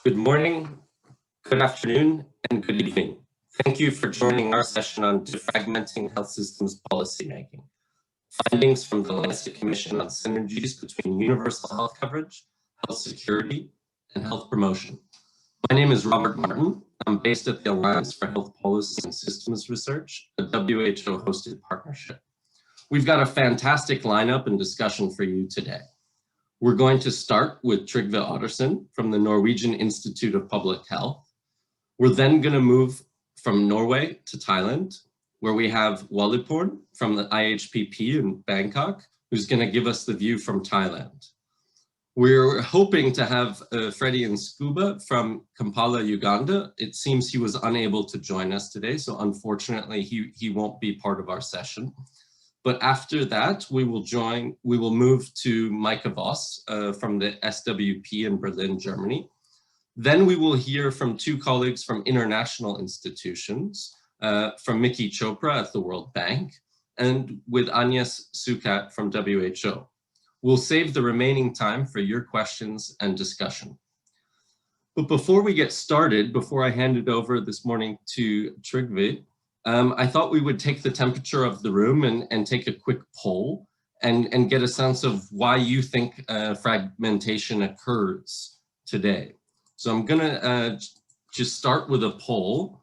Good morning, good afternoon, and good evening. Thank you for joining our session on Defragmenting Health Systems Policymaking. Findings from the Lancet Commission on Synergies between Universal Health Coverage, Health Security, and Health Promotion. My name is Robert Martin. I'm based at the Alliance for Health Policy and Systems Research, a WHO-hosted partnership. We've got a fantastic lineup and discussion for you today. We're going to start with Trygve Ottersen from the Norwegian Institute of Public Health. We're then going to move from Norway to Thailand, where we have Walliporn from the IHPP in Bangkok, who's going to give us the view from Thailand. We're hoping to have Freddie and Scuba from Kampala, Uganda. It seems he was unable to join us today, so unfortunately he won't be part of our session. But after that, we will move to Micah Voss from the SWP in Berlin, Germany. Then we will hear from two colleagues from international institutions, from Mickey Chopra at the World Bank, and with Agnes Sukat from WHO. We'll save the remaining time for your questions and discussion. But before we get started, before I hand it over this morning to Trygve, I thought we would take the temperature of the room and take a quick poll and get a sense of why you think fragmentation occurs today. So I'm going to just start with a poll.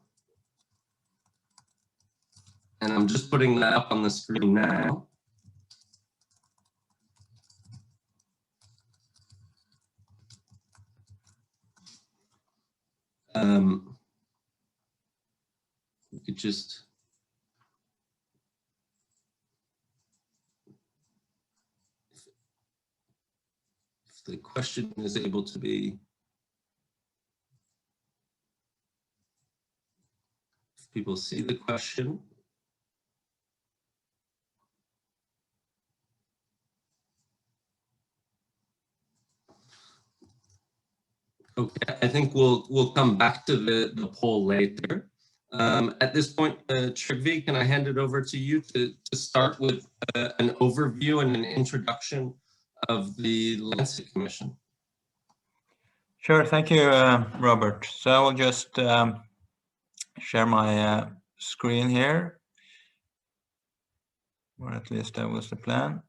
And I'm just putting that up on the screen now. We could just if the question is able to be, if people see the question. Okay, I think we'll come back to the poll later. At this point, Trygve, can I hand it over to you to start with an overview and an introduction of the Lancet Commission? Sure, thank you, Robert. So I will just share my screen here, or at least that was the plan.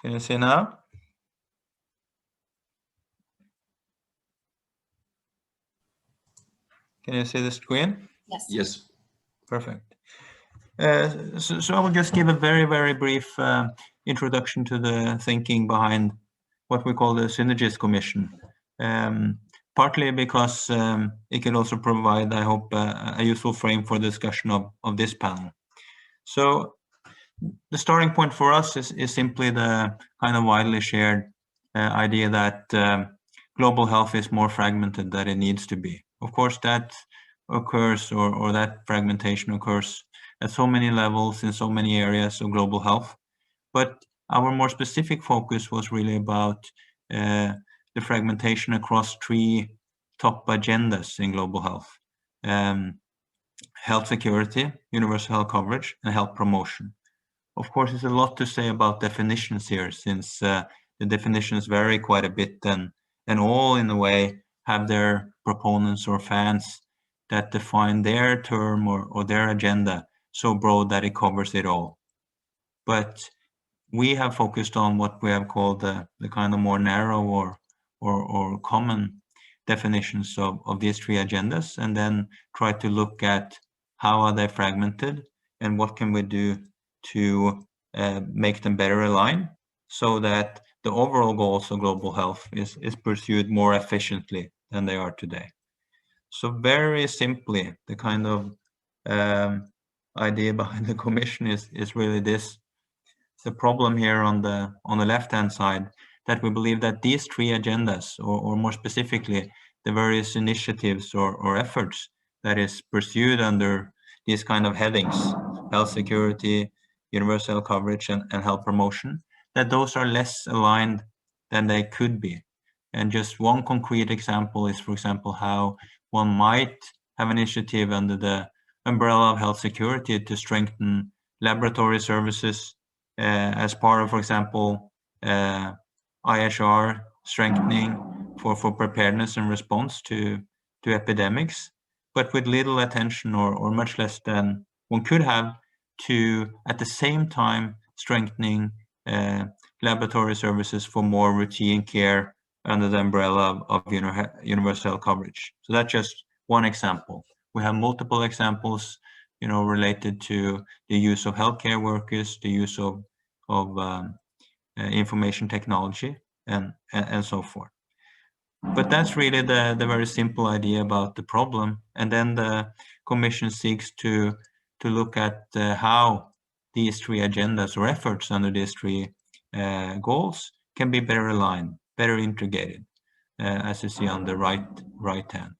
Can you see now? Can you see the screen? Yes. Yes. Perfect. So I will just give a very, very brief introduction to the thinking behind what we call the Synergies Commission. Partly because it can also provide, I hope, a useful frame for the discussion of this panel. So the starting point for us is simply the kind of widely shared idea that global health is more fragmented than it needs to be. Of course, that occurs, or that fragmentation occurs at so many levels in so many areas of global health. But our more specific focus was really about the fragmentation across three top agendas in global health: health security, universal health coverage, and health promotion. Of course, there's a lot to say about definitions here, since the definitions vary quite a bit, and all in a way have their proponents or fans that define their term or their agenda so broad that it covers it all. But we have focused on what we have called the kind of more narrow or common definitions of these three agendas, and then try to look at how are they fragmented and what can we do to make them better align so that the overall goals of global health is pursued more efficiently than they are today. So very simply, the kind of idea behind the commission is really this: the problem here on the left-hand side, that we believe that these three agendas, or more specifically, the various initiatives or efforts that is pursued under these kind of headings, health security, universal coverage, and health promotion, that those are less aligned than they could be. And just one concrete example is, for example, how one might have an initiative under the umbrella of health security to strengthen laboratory services as part of, for example, IHR strengthening for preparedness and response to epidemics, but with little attention or much less than one could have to, at the same time, strengthening laboratory services for more routine care under the umbrella of universal coverage. So that's just one example. We have multiple examples, related to the use of healthcare workers, the use of information technology, and so forth. But that's really the very simple idea about the problem. And then the Commission seeks to look at how these three agendas or efforts under these three goals can be better aligned, better integrated, as you see on the right hand.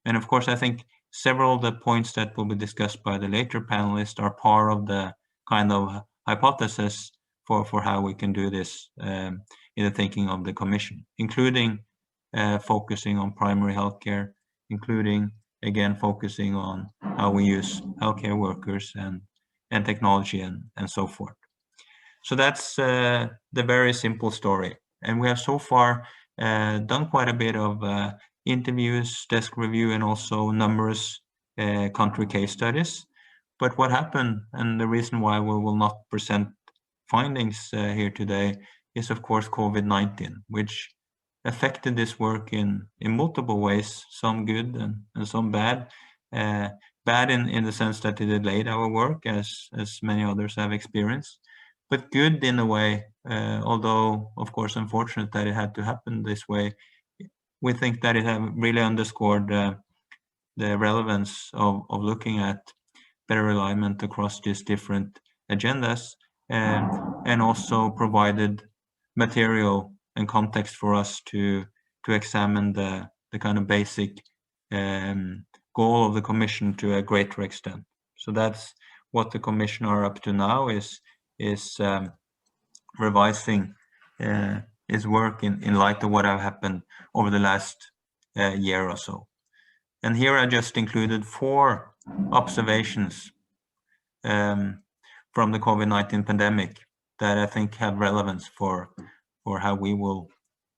And of course, I think several of the points that will be discussed by the later panelists are part of the kind of hypothesis for how we can do this in the thinking of the Commission, including focusing on primary healthcare, including, again, focusing on how we use healthcare workers and technology and so forth. So that's the very simple story. And we have so far done quite a bit of interviews, desk review, and also numerous country case studies. But what happened, and the reason why we will not present findings here today, is of course COVID-19, which affected this work in multiple ways, some good and some bad. Bad in the sense that it delayed our work, as many others have experienced, but good in a way, although of course unfortunate that it had to happen this way. We think that it have really underscored the relevance of looking at better alignment across these different agendas, and also provided material and context for us to examine the kind of basic goal of the Commission to a greater extent. So that's what the Commission are up to now, is revising his work in light of what have happened over the last year or so. And here I just included 4 observations from the COVID-19 pandemic that I think have relevance for how we will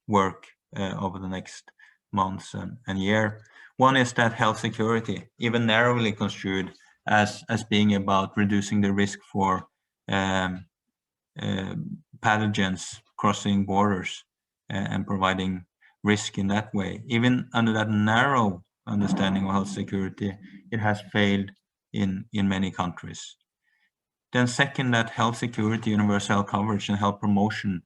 work over the next months and year. One is that health security, even narrowly construed as being about reducing the risk for pathogens crossing borders and providing risk in that way. Even under that narrow understanding of health security, it has failed in many countries. Then second, that health security, universal coverage, and health promotion,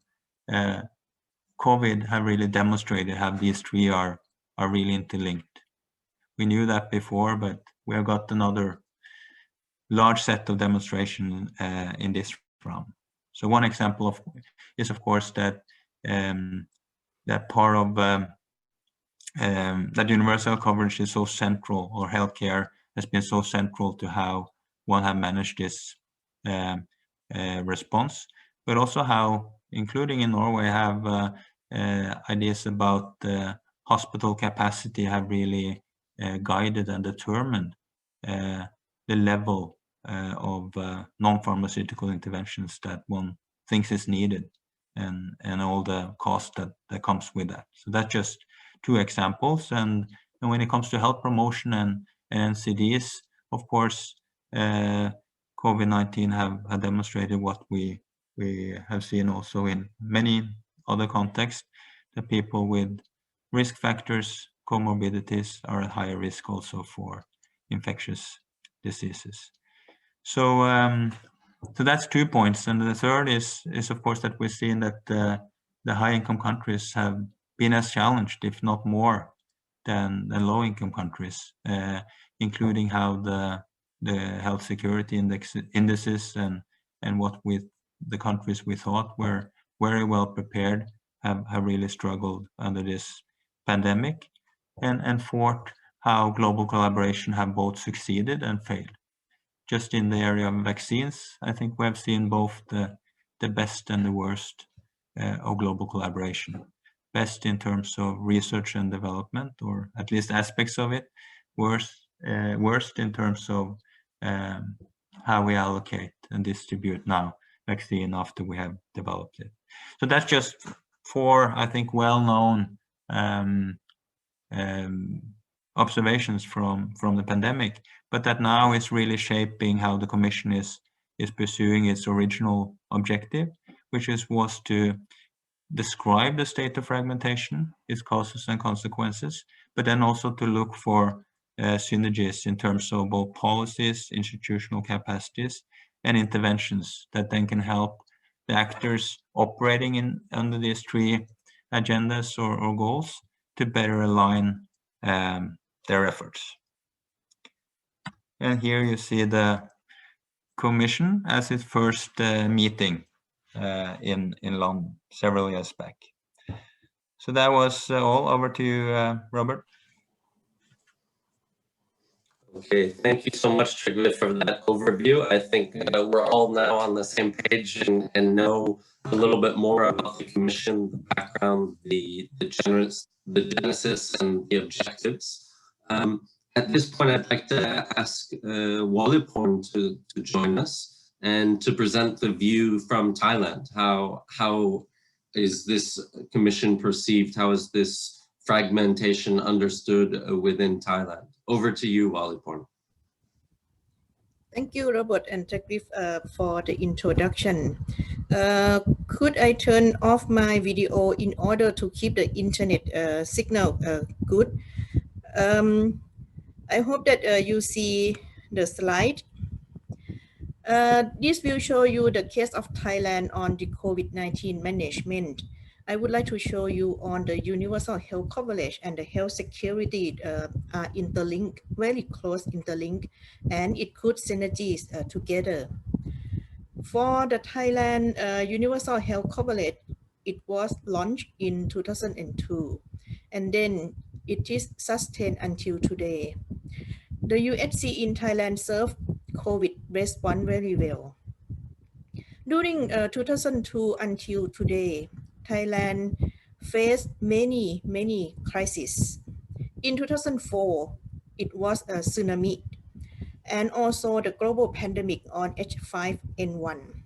COVID have really demonstrated how these three are really interlinked. We knew that before, but we have got another large set of demonstration in this round. So one example is of course that that part of that universal coverage is so central, or healthcare has been so central to how one have managed this response, but also how, including in Norway, have ideas about hospital capacity have really guided and determined the level of non-pharmaceutical interventions that one thinks is needed, and all the cost that comes with that. So that's just 2 examples. And when it comes to health promotion and NCDs, of course, COVID-19 have demonstrated what we have seen also in many other contexts, that people with risk factors, comorbidities, are at higher risk also for infectious diseases. So that's 2 points. And the third is of course that we're seeing that the high-income countries have been as challenged, if not more, than low-income countries, including how the health security indices and what with the countries we thought were very well prepared have really struggled under this pandemic. And fourth, how global collaboration have both succeeded and failed. Just in the area of vaccines, I think we have seen both the best and the worst of global collaboration. Best in terms of research and development, or at least aspects of it. Worst in terms of how we allocate and distribute now vaccine after we have developed it. So that's just 4, I think, well-known observations from the pandemic, but that now is really shaping how the Commission is pursuing its original objective, which was to describe the state of fragmentation, its causes and consequences, but then also to look for synergies in terms of both policies, institutional capacities, and interventions that then can help the actors operating under these 3 agendas or goals to better align their efforts. And here you see the Commission as its first meeting in London several years back. So that was all. Over to you, Robert. Okay, thank you so much, Trygve, for that overview. I think we're all now on the same page and know a little bit more about the Commission, the background, the genesis, and the objectives. At this point, I'd like to ask Waliporn to join us and to present the view from Thailand. How is this Commission perceived? How is this fragmentation understood within Thailand? Over to you, Waliporn. Thank you, Robert and Trygve, for the introduction. Could I turn off my video in order to keep the internet signal good? I hope that you see the slide. This will show you the case of Thailand on the COVID-19 management. I would like to show you on the universal health coverage and the health security are interlinked, very close interlinked, and it could synergies together. For the Thailand universal health coverage, it was launched in 2002, and then it is sustained until today. The UHC in Thailand served COVID response very well. During 2002 until today, Thailand faced many crises. In 2004, it was a tsunami and also the global pandemic on H5N1.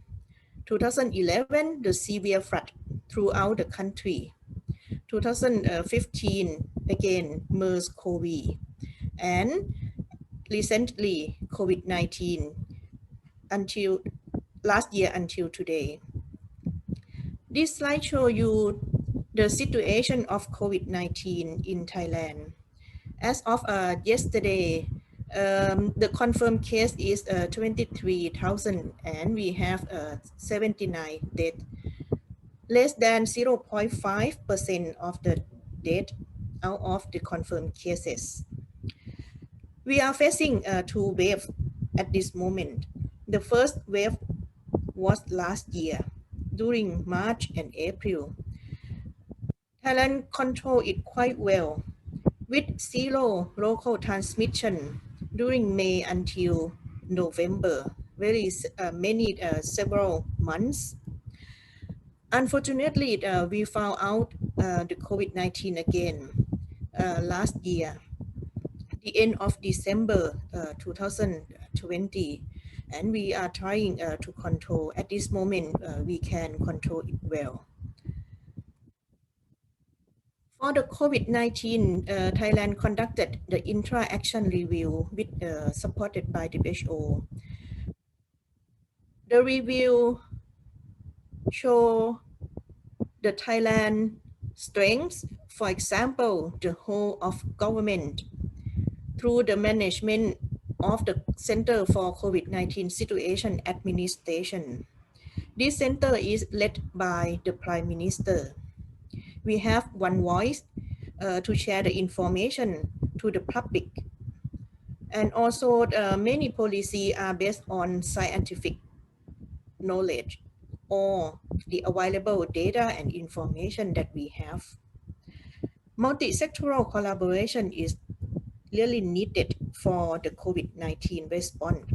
2011, the severe flood throughout the country. 2015, again, MERS-CoV. And recently, COVID-19 until last year until today. This slide shows you the situation of COVID-19 in Thailand. As of yesterday, the confirmed case is 23,000 and we have 79 deaths. Less than 0.5% of the deaths out of the confirmed cases. We are facing 2 waves at this moment. The first wave was last year during March and April. Thailand controlled it quite well with 0 local transmission during May until November, several months. Unfortunately, we found out the COVID-19 again last year, the end of December 2020, and we are trying to control. At this moment, we can control it well. For the COVID-19, Thailand conducted the intra-action review with supported by the WHO. The review show the Thailand strengths, for example, the whole of government through the management of the Center for COVID-19 Situation Administration. This center is led by the Prime Minister. We have one voice to share the information to the public. And also many policies are based on scientific knowledge or the available data and information that we have. Multi-sectoral collaboration is really needed for the COVID-19 response.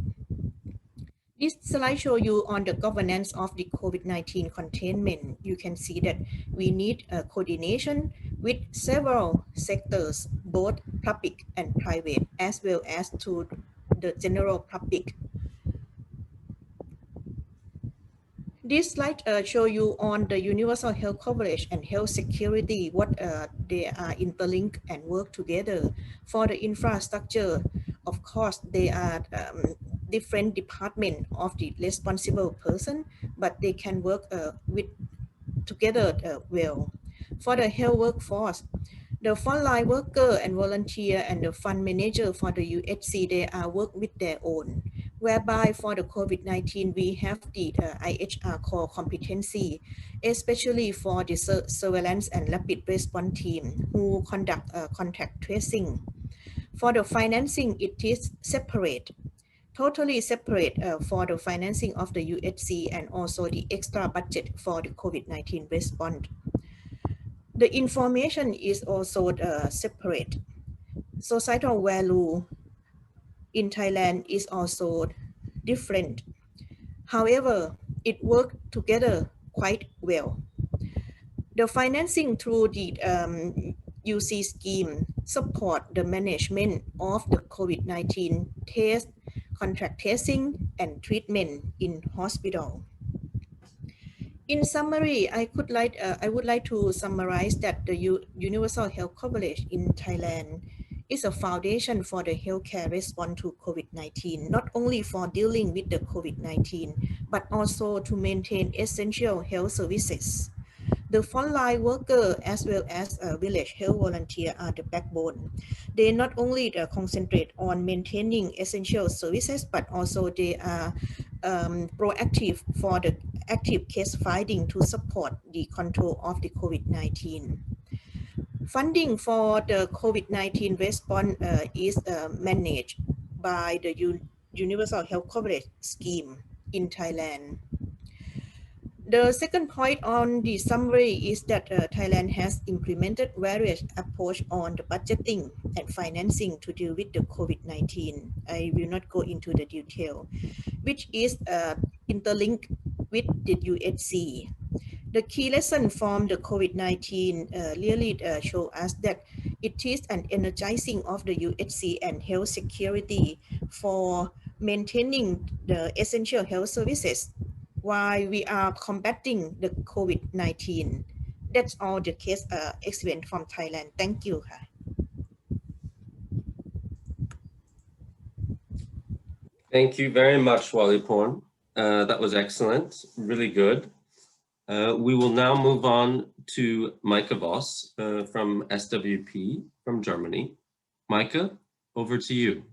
This slide shows you on the governance of the COVID-19 containment. You can see that we need a coordination with several sectors, both public and private, as well as to the general public. This slide show you on the universal health coverage and health security, what they are interlinked and work together. For the infrastructure, of course, they are different departments of the responsible person, but they can work together well. For the health workforce, the frontline worker and volunteer and the fund manager for the UHC, they are work with their own. Whereby for the COVID-19, we have the IHR core competency, especially for the surveillance and rapid response team who conduct contact tracing. For the financing, it is separate, totally separate for the financing of the UHC and also the extra budget for the COVID-19 response. The information is also separate. Societal value in Thailand is also different. However, it worked together quite well. The financing through the UC scheme support the management of the COVID-19 test, contract testing, and treatment in hospital. In summary, I would like to summarize that the universal health coverage in Thailand is a foundation for the healthcare response to COVID-19, not only for dealing with the COVID-19, but also to maintain essential health services. The frontline worker as well as village health volunteer are the backbone. They not only concentrate on maintaining essential services, but also they are proactive for the active case finding to support the control of the COVID-19. Funding for the COVID-19 response is managed by the Universal Health Coverage Scheme in Thailand. The second point on the summary is that Thailand has implemented various approaches on the budgeting and financing to deal with the COVID-19. I will not go into the detail, which is interlinked with the UHC. The key lesson from the COVID-19 really show us that it is an energizing of the UHC and health security for maintaining the essential health services while we are combating the COVID-19. That's all the case experience from Thailand. Thank you. Thank you very much, Waliporn. That was excellent, really good. We will now move on to Maike Voss from SWP from Germany. Maike, over to you.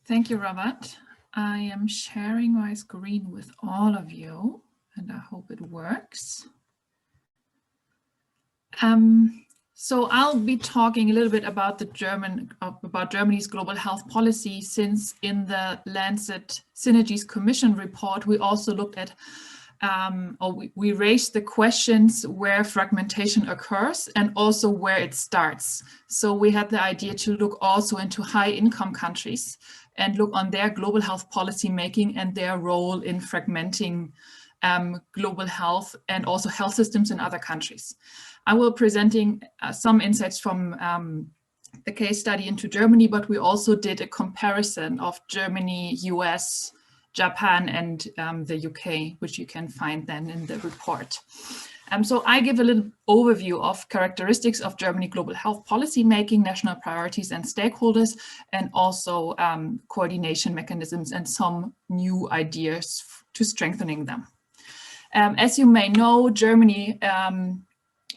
Thank you, Robert. I am sharing my screen with all of you, and I hope it works. So I'll be talking a little bit about Germany's global health policy, since in the Lancet Synergies Commission report, we also looked at, we raised the questions where fragmentation occurs and also where it starts. So we had the idea to look also into high income countries and look on their global health policy making and their role in fragmenting global health and also health systems in other countries. I will be presenting some insights from the case study into Germany, but we also did a comparison of Germany, US, Japan, and the UK, which you can find then in the report. So I give a little overview of characteristics of Germany global health policy making, national priorities and stakeholders, and also coordination mechanisms and some new ideas to strengthening them. As you may know, Germany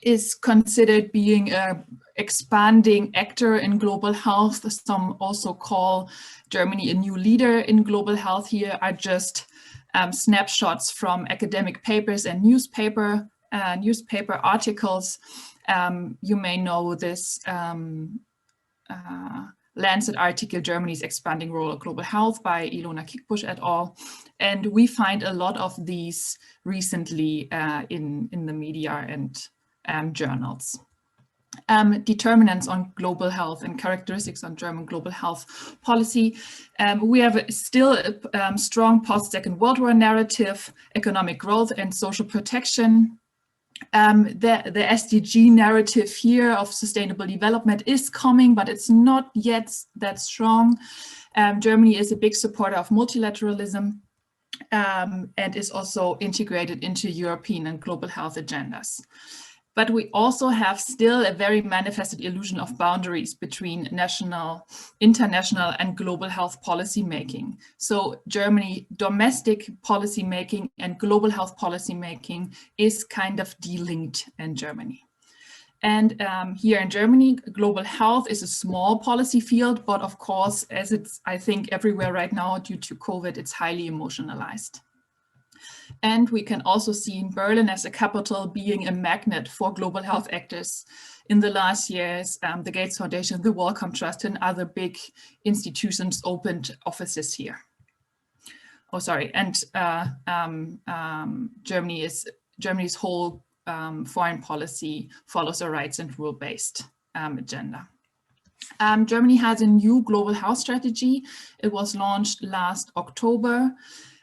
is considered being an expanding actor in global health. Some also call Germany a new leader in global health. Here are just snapshots from academic papers and newspaper articles. You may know this Lancet article, Germany's Expanding Role of Global Health by Ilona Kickbusch et al. And we find a lot of these recently in the media and journals. Determinants on global health and characteristics on German global health policy. We have still a strong post-Second World War narrative, economic growth and social protection. The SDG narrative here of sustainable development is coming, but it's not yet that strong. Germany is a big supporter of multilateralism and is also integrated into European and global health agendas. But we also have still a very manifested illusion of boundaries between national, international, and global health policy making. So Germany, domestic policy making and global health policy making is kind of delinked in Germany. And here in Germany, global health is a small policy field, but of course, as it's, I think, everywhere right now due to COVID, it's highly emotionalized. And we can also see in Berlin as a capital being a magnet for global health actors. In the last years, the Gates Foundation, the Wellcome Trust, and other big institutions opened offices here. Oh, sorry, and Germany's whole foreign policy follows a rights and rule-based agenda. Germany has a new global health strategy. It was launched last October,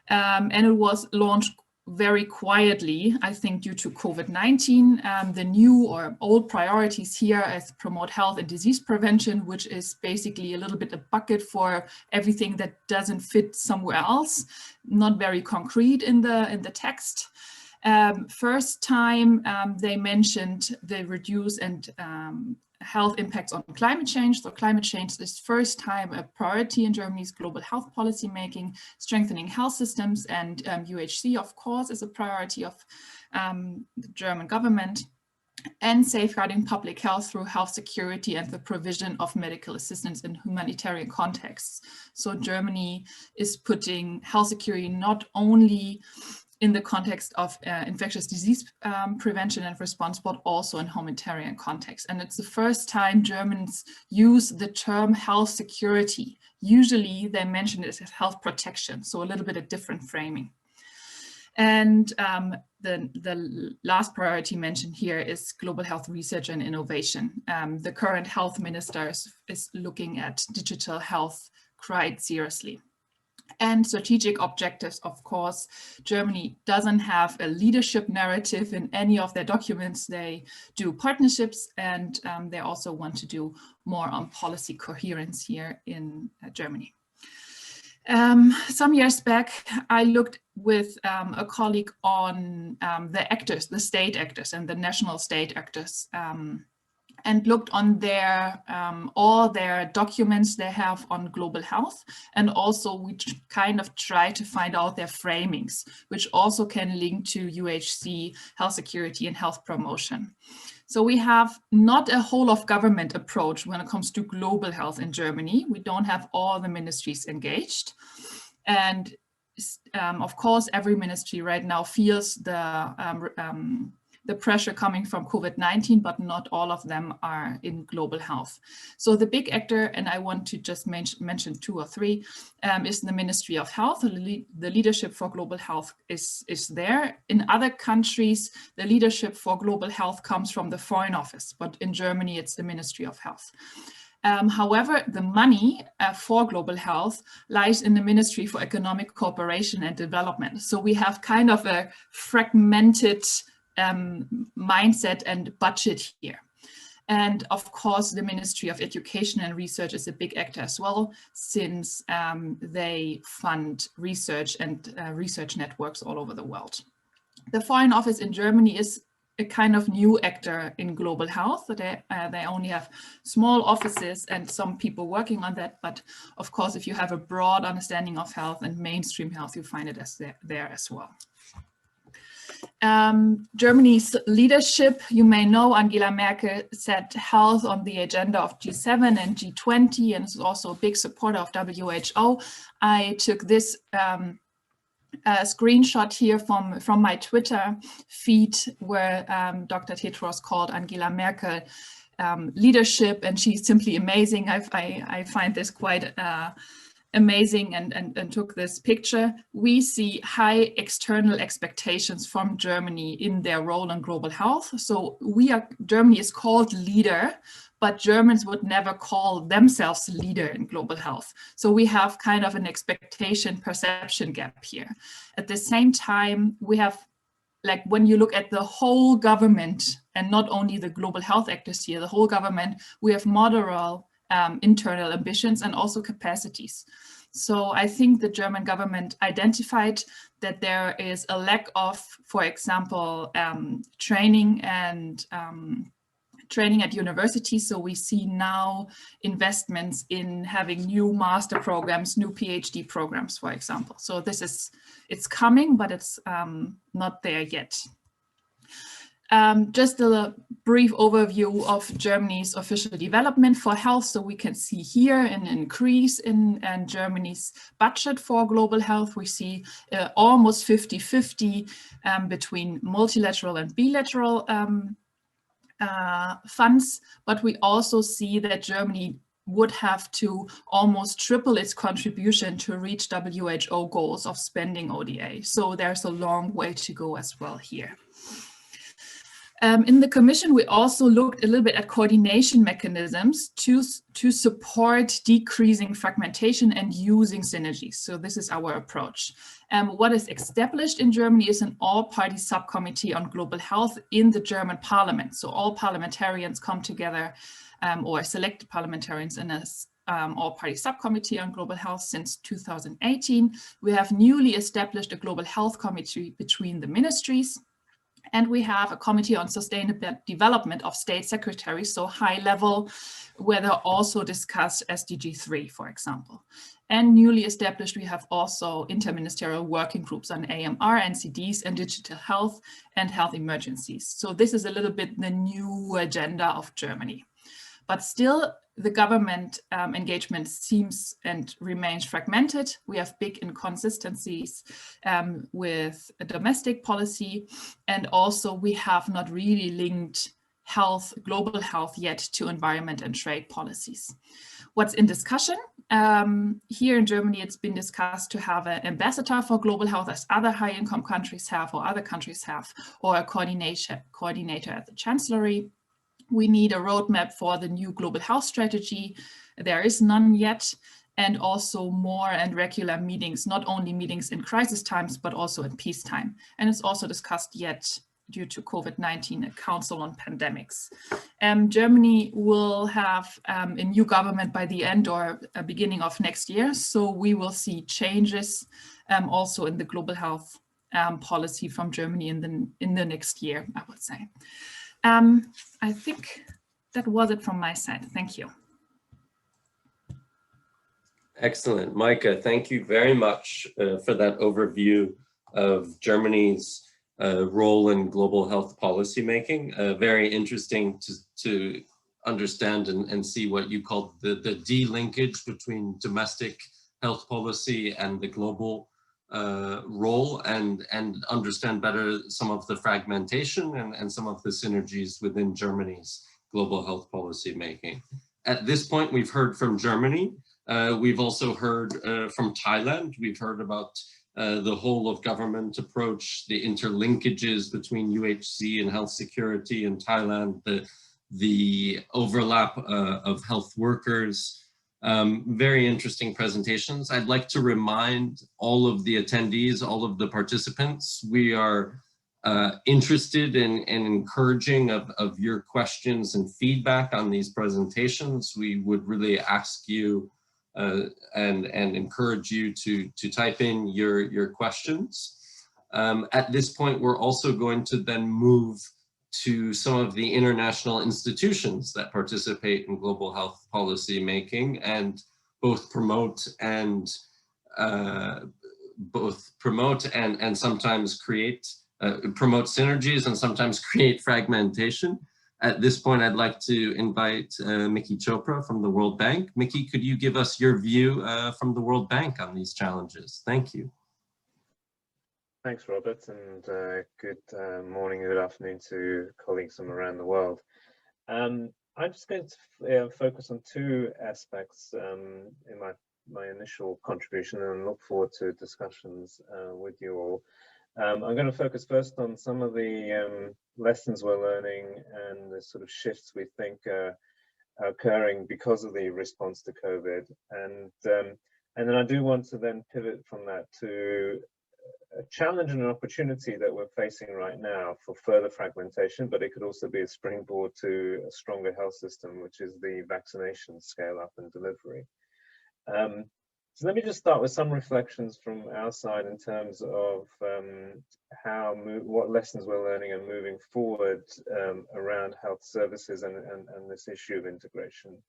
and it was launched very quietly, I think, due to COVID-19. The new or old priorities here is promote health and disease prevention, which is basically a little bit a bucket for everything that doesn't fit somewhere else, not very concrete in the text. First time they mentioned the reduce and health impacts on climate change. So climate change is first time a priority in Germany's global health policy making. Strengthening health systems and UHC, of course, is a priority of the German government. And safeguarding public health through health security and the provision of medical assistance in humanitarian contexts. So Germany is putting health security not only in the context of infectious disease prevention and response, but also in humanitarian context. And it's the first time Germans use the term health security. Usually they mention it as health protection, so a little bit of different framing. And the last priority mentioned here is global health research and innovation. The current health minister is looking at digital health quite seriously. And strategic objectives, of course, Germany doesn't have a leadership narrative in any of their documents. They do partnerships, and they also want to do more on policy coherence here in Germany. Some years back, I looked with a colleague on the actors, the state actors and the national state actors, and looked on their all their documents they have on global health. And also we kind of try to find out their framings, which also can link to UHC, health security and health promotion. So we have not a whole of government approach when it comes to global health in Germany. We don't have all the ministries engaged. And of course, every ministry right now feels the pressure coming from COVID-19, but not all of them are in global health. So the big actor, and I want to just mention two or three, is the Ministry of Health. The leadership for global health is there. In other countries, the leadership for global health comes from the Foreign Office, but in Germany, it's the Ministry of Health. However, the money for global health lies in the Ministry for Economic Cooperation and Development. So we have kind of a fragmented mindset and budget here. And of course, the Ministry of Education and Research is a big actor as well, since they fund research and research networks all over the world. The Foreign Office in Germany is a kind of new actor in global health. They only have small offices and some people working on that. But of course, if you have a broad understanding of health and mainstream health, you find it there as well. Germany's leadership, you may know Angela Merkel set health on the agenda of G7 and G20 and is also a big supporter of WHO. I took this screenshot here from my Twitter feed where Dr. Tedros called Angela Merkel leadership, and she's simply amazing. I find this quite amazing and took this picture. We see high external expectations from Germany in their role in global health. So Germany is called leader, but Germans would never call themselves leader in global health. So we have kind of an expectation perception gap here. At the same time, we have, like when you look at the whole government and not only the global health actors here, the whole government, we have moderate internal ambitions and also capacities. So I think the German government identified that there is a lack of, for example, training at universities. So we see now investments in having new master programs, new PhD programs, for example. So it's coming, but it's not there yet. Just a brief overview of Germany's official development for health. So we can see here an increase in Germany's budget for global health. We see almost 50-50 between multilateral and bilateral funds, but we also see that Germany would have to almost triple its contribution to reach WHO goals of spending ODA. So there's a long way to go as well here. In the Commission, we also looked a little bit at coordination mechanisms to support decreasing fragmentation and using synergies. So this is our approach. What is established in Germany is an all-party subcommittee on global health in the German parliament. So all parliamentarians come together, or selected parliamentarians in a all-party subcommittee on global health since 2018. We have newly established a global health committee between the ministries. And we have a committee on sustainable development of state secretaries, so high level, where they're also discussed SDG 3, for example. And newly established, we have also interministerial working groups on AMR, NCDs, and digital health and health emergencies. So this is a little bit the new agenda of Germany. But still, the government engagement seems and remains fragmented. We have big inconsistencies with a domestic policy, and also we have not really linked health, global health yet to environment and trade policies. What's in discussion? Here in Germany, it's been discussed to have an ambassador for global health, as other high-income countries have or other countries have, or a coordinator at the Chancellery. We need a roadmap for the new global health strategy. There is none yet, and also more and regular meetings, not only meetings in crisis times, but also in peacetime. And it's also discussed yet due to COVID-19, a council on pandemics. Germany will have a new government by the end or beginning of next year. So we will see changes also in the global health policy from Germany in the next year, I would say. I think that was it from my side. Thank you. Excellent. Maike, thank you very much for that overview of Germany's role in global health policymaking. Very interesting to understand and see what you call the de-linkage between domestic health policy and the global role, and understand better some of the fragmentation and some of the synergies within Germany's global health policy making. At this point, we've heard from Germany. We've also heard from Thailand. We've heard about the whole of government approach, the interlinkages between UHC and health security in Thailand, the overlap of health workers. Very interesting presentations. I'd like to remind all of the attendees, all of the participants, we are interested in encouraging of your questions and feedback on these presentations. We would really ask you and encourage you to type in your questions. At this point, we're also going to then move to some of the international institutions that participate in global health policy making and both promote and sometimes create promote synergies and sometimes create fragmentation. At this point, I'd like to invite Miki Chopra from the World Bank. Miki, could you give us your view from the World Bank on these challenges? Thank you. Thanks, Robert, and good morning, good afternoon to colleagues from around the world. I'm just going to focus on two aspects in my initial contribution, and look forward to discussions with you all. I'm going to focus first on some of the lessons we're learning and the sort of shifts we think are occurring because of the response to COVID, and then I do want to then pivot from that to challenge and an opportunity that we're facing right now for further fragmentation, but it could also be a springboard to a stronger health system, which is the vaccination scale up and delivery. So let me just start with some reflections from our side in terms of what lessons we're learning and moving forward around health services and this issue of integration.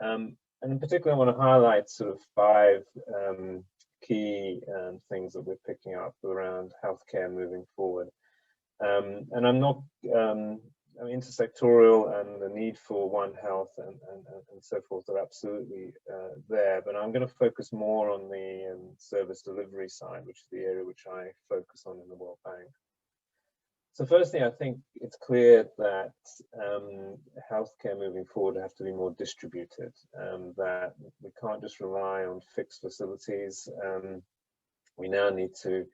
And in particular, I want to highlight sort of 5 key things that we're picking up around healthcare moving forward. And I'm not intersectoral, and the need for One Health and so forth are absolutely there, but I'm going to focus more on the service delivery side, which is the area which I focus on in the World Bank. So firstly, I think it's clear that healthcare moving forward have to be more distributed, that we can't just rely on fixed facilities. We now need to,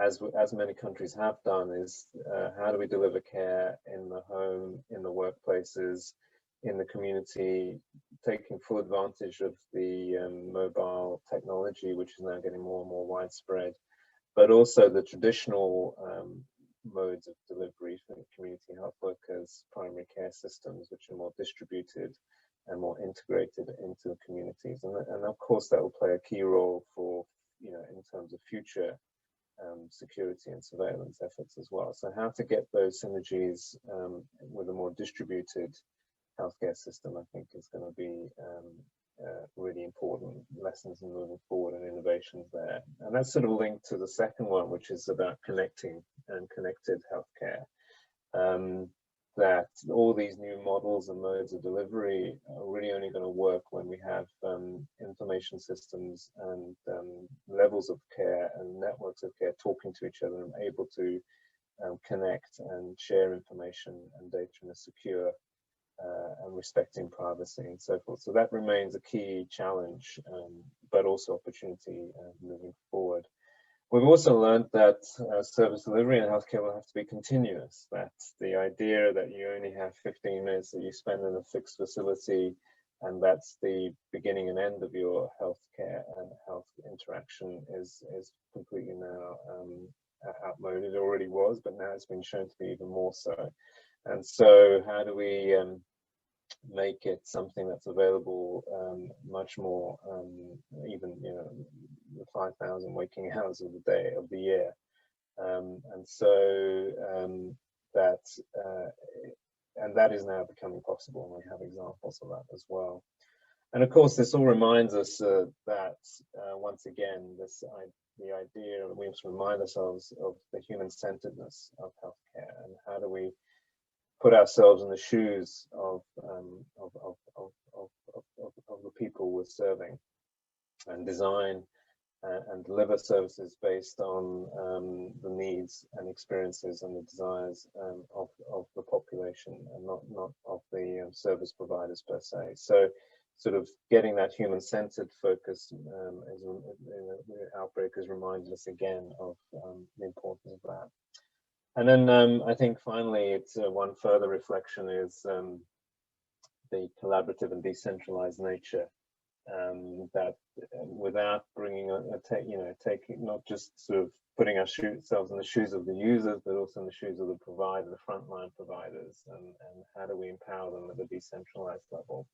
as many countries have done, is how do we deliver care in the home, in the workplaces, in the community, taking full advantage of the mobile technology, which is now getting more and more widespread, but also the traditional modes of delivery for community health workers, primary care systems, which are more distributed and more integrated into the communities. And of course, that will play a key role for, in terms of future security and surveillance efforts as well. So how to get those synergies with a more distributed healthcare system, I think, is going to be really important lessons in moving forward and innovations there. And that's sort of linked to the second one, which is about connecting and connected healthcare. That all these new models and modes of delivery are really only going to work when we have information systems and levels of care and networks of care talking to each other and able to connect and share information and data in a secure and respecting privacy and so forth. So that remains a key challenge, but also opportunity moving forward. We've also learned that service delivery in healthcare will have to be continuous. That's the idea that you only have 15 minutes that you spend in a fixed facility, and that's the beginning and end of your healthcare and health interaction is completely now outmoded. It already was, but now it's been shown to be even more so. And so how do we make it something that's available much more, even the 5,000 waking hours of the day of the year, and so that is now becoming possible, and we have examples of that as well. And of course, this all reminds us that once again, the idea, we have to remind ourselves of the human-centeredness of healthcare, and how do we put ourselves in the shoes of the people we're serving, and design and deliver services based on the needs and experiences and the desires of the population, and not of the service providers per se. So sort of getting that human-centered focus, the outbreak has reminded us again of the importance of that. And then I think finally, it's one further reflection is the collaborative and decentralized nature, that without bringing taking, not just sort of putting ourselves in the shoes of the users, but also in the shoes of the provider, the frontline providers, and how do we empower them at a decentralized level.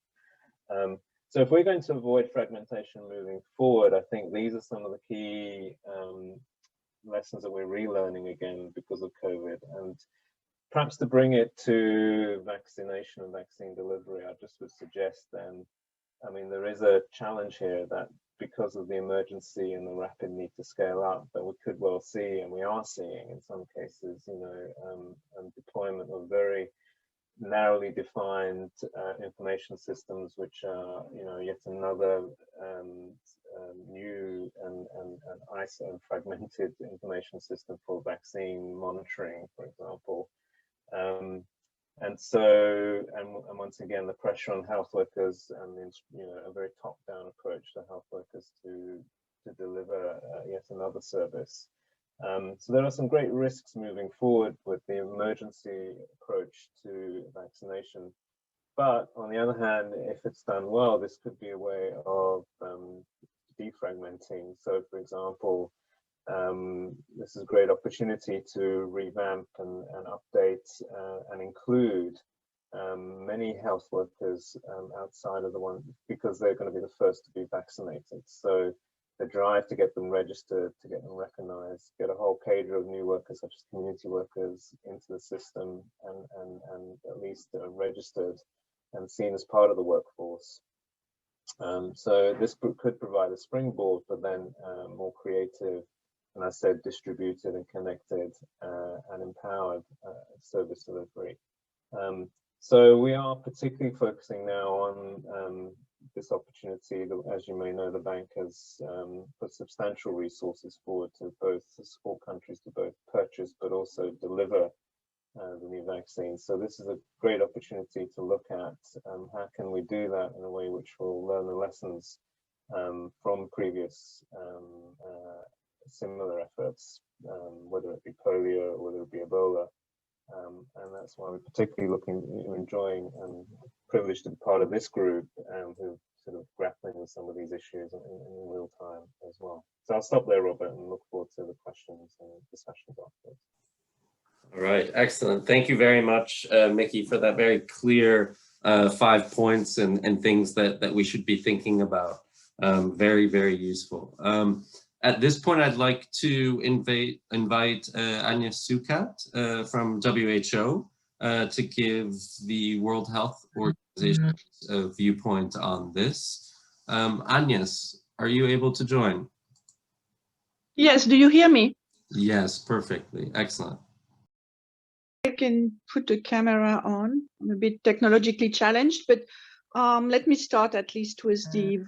So if we're going to avoid fragmentation moving forward, I think these are some of the key lessons that we're relearning again because of COVID. And perhaps to bring it to vaccination and vaccine delivery, I just would suggest then, I mean, there is a challenge here that because of the emergency and the rapid need to scale up, that we could well see, and we are seeing in some cases, deployment of very narrowly defined information systems, which are, yet another new and ISO and fragmented information system for vaccine monitoring, for example. And so, and once again, the pressure on health workers and a very top-down approach to health workers to deliver yet another service. So there are some great risks moving forward with the emergency approach to vaccination. But on the other hand, if it's done well, this could be a way of defragmenting. So, for example, this is a great opportunity to revamp and update and include many health workers outside of the one, because they're going to be the first to be vaccinated. So the drive to get them registered, to get them recognized, get a whole cadre of new workers such as community workers into the system and at least registered and seen as part of the workforce. So this could provide a springboard for then more creative, and I said distributed and connected and empowered service delivery. So we are particularly focusing now on this opportunity. As you may know, the bank has put substantial resources forward to both support countries to both purchase but also deliver the new vaccines. So this is a great opportunity to look at how can we do that in a way which will learn the lessons from previous similar efforts, whether it be polio or whether it be Ebola. And that's why we're particularly enjoying and privileged to be part of this group who sort of grappling with some of these issues in real time as well. So I'll stop there, Robert, and look forward to the questions and discussions afterwards. All right, excellent. Thank you very much, Mickey, for that very clear 5 points and things that we should be thinking about. Very, very useful. At this point, I'd like to invite Anya Sukat from WHO to give the World Health Organization's viewpoint on this. Agnes, are you able to join? Yes, do you hear me? Yes, perfectly. Excellent. I can put the camera on. I'm a bit technologically challenged, but let me start at least with the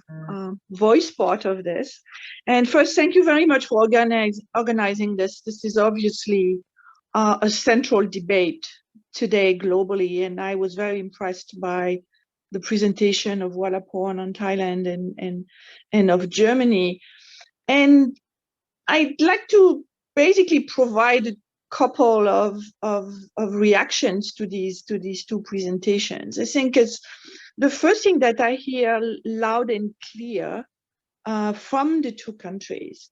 voice part of this. And first, thank you very much for organizing this. This is obviously a central debate today globally, and I was very impressed by the presentation of Wallapur on Thailand and of Germany. And I'd like to basically provide a couple of reactions to these two presentations. I think it's the first thing that I hear loud and clear from the two countries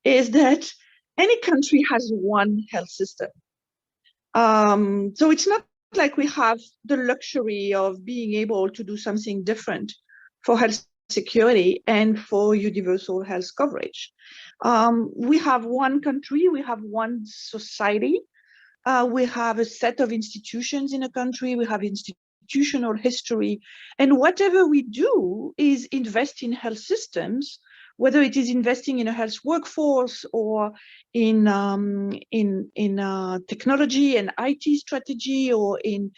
is that any country has one health system. So it's not like we have the luxury of being able to do something different for health security and for universal health coverage. We have one country, we have one society, we have a set of institutions in a country, we have institutional history, and whatever we do is invest in health systems, whether it is investing in a health workforce or in technology and IT strategy or in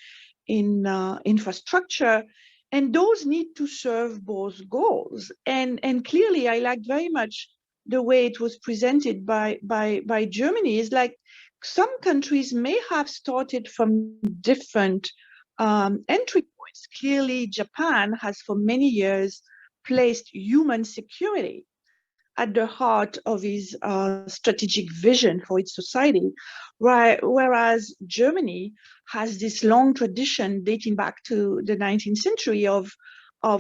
infrastructure. And those need to serve both goals. And clearly, I liked very much the way it was presented by Germany. Is like some countries may have started from different entry points. Clearly, Japan has for many years placed human security at the heart of his strategic vision for its society, whereas Germany has this long tradition dating back to the 19th century of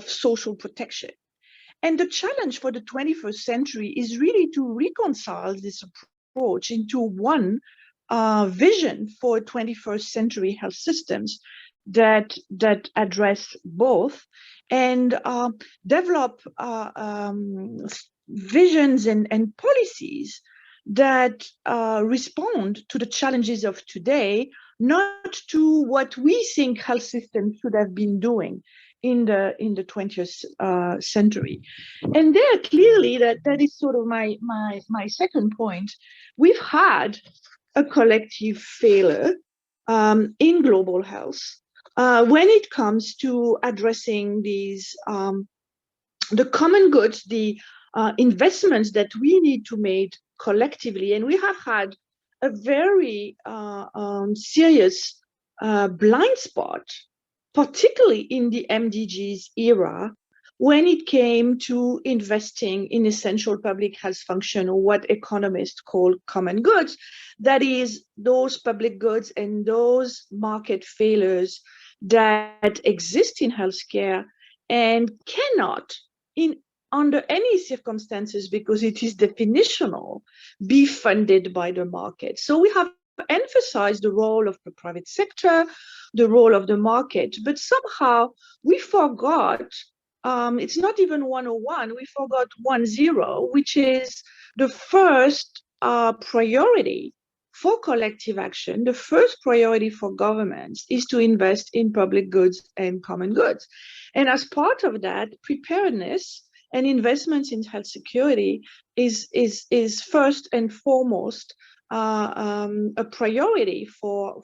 social protection. And the challenge for the 21st century is really to reconcile this approach into one vision for 21st century health systems that address both and develop visions and policies that respond to the challenges of today, not to what we think health systems should have been doing in the 20th century. And there clearly that is sort of my second point. We've had a collective failure in global health when it comes to addressing these the common goods, the investments that we need to make collectively. And we have had a very serious blind spot, particularly in the MDGs era, when it came to investing in essential public health function, or what economists call common goods. That is, those public goods and those market failures that exist in healthcare and cannot, in under any circumstances, because it is definitional, be funded by the market. So we have emphasized the role of the private sector, the role of the market, but somehow we forgot, it's not even 101, we forgot 10, which is the first priority for collective action. The first priority for governments is to invest in public goods and common goods. And as part of that, preparedness and investments in health security is first and foremost a priority for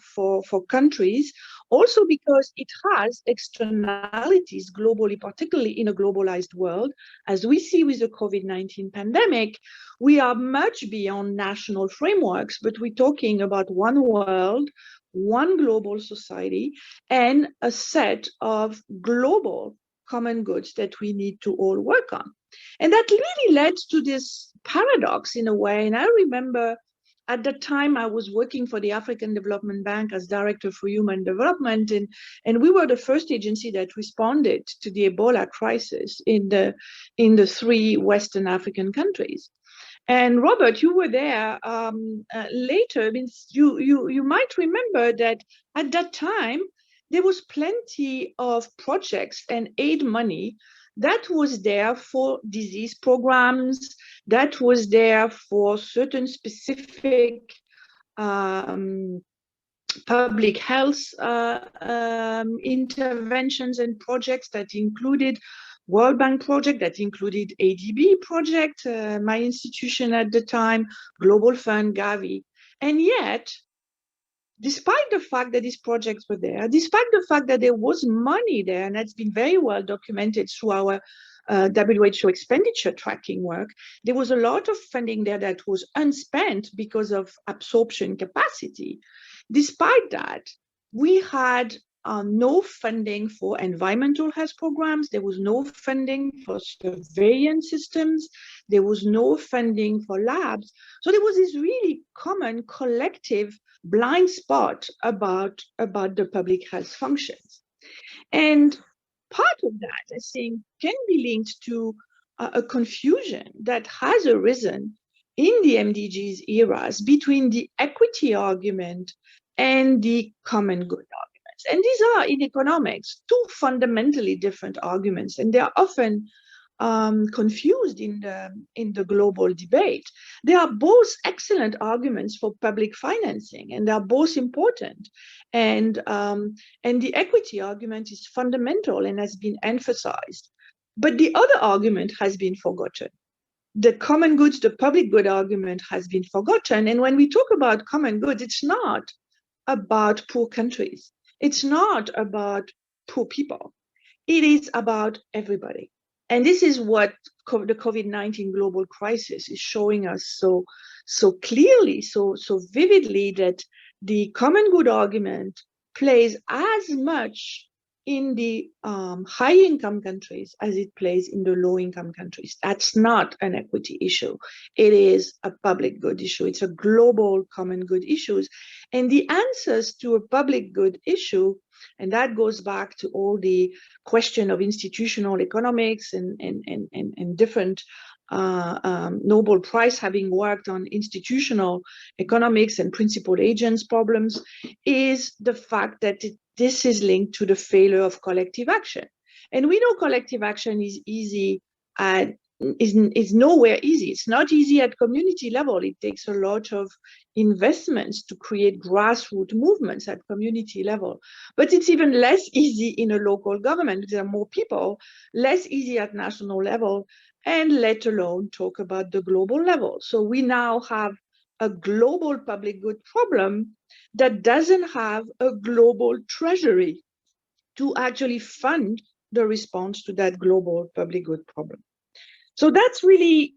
countries, also because it has externalities globally, particularly in a globalized world. As we see with the COVID-19 pandemic, we are much beyond national frameworks, but we're talking about one world, one global society, and a set of global common goods that we need to all work on. And that really led to this paradox in a way. And I remember at the time I was working for the African Development Bank as Director for Human Development, and we were the first agency that responded to the Ebola crisis in the 3 Western African countries. And Robert, you were there later. I mean, you might remember that at that time, there was plenty of projects and aid money that was there for disease programs, that was there for certain specific public health interventions and projects that included World Bank project, that included ADB project, my institution at the time, Global Fund, Gavi. And yet, despite the fact that these projects were there, despite the fact that there was money there, and that's been very well documented through our WHO expenditure tracking work, there was a lot of funding there that was unspent because of absorption capacity. Despite that, we had no funding for environmental health programs. There was no funding for surveillance systems. There was no funding for labs. So there was this really common collective blind spot about the public health functions. And part of that, I think, can be linked to a confusion that has arisen in the MDGs eras between the equity argument and the common good arguments. And these are, in economics, 2 fundamentally different arguments, and they are often confused in the global debate. They are both excellent arguments for public financing, and they are both important. And the equity argument is fundamental and has been emphasized. But the other argument has been forgotten. The common goods, the public good argument has been forgotten. And when we talk about common goods, it's not about poor countries. It's not about poor people. It is about everybody. And this is what the COVID-19 global crisis is showing us so clearly, so vividly, that the common good argument plays as much in the high-income countries as it plays in the low-income countries. That's not an equity issue. It is a public good issue. It's a global common good issue. And the answers to a public good issue, and that goes back to all the question of institutional economics and different Nobel Prize having worked on institutional economics and principal agents problems, is the fact that this is linked to the failure of collective action. And we know collective action is easy and is nowhere easy. It's not easy at community level. It takes a lot of investments to create grassroots movements at community level. But it's even less easy in a local government. There are more people, less easy at national level, and let alone talk about the global level. So we now have a global public good problem that doesn't have a global treasury to actually fund the response to that global public good problem. So that's really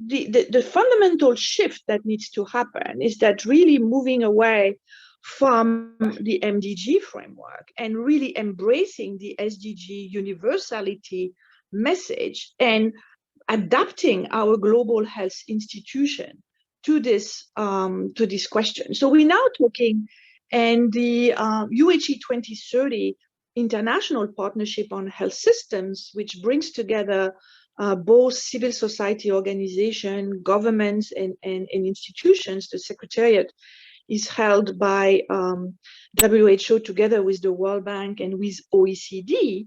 the fundamental shift that needs to happen, is that really moving away from the MDG framework and really embracing the SDG universality message and adapting our global health institution to this question. So we're now talking, and the UHE 2030 International Partnership on Health Systems, which brings together both civil society organizations, governments, and institutions. The Secretariat is held by WHO together with the World Bank and with OECD,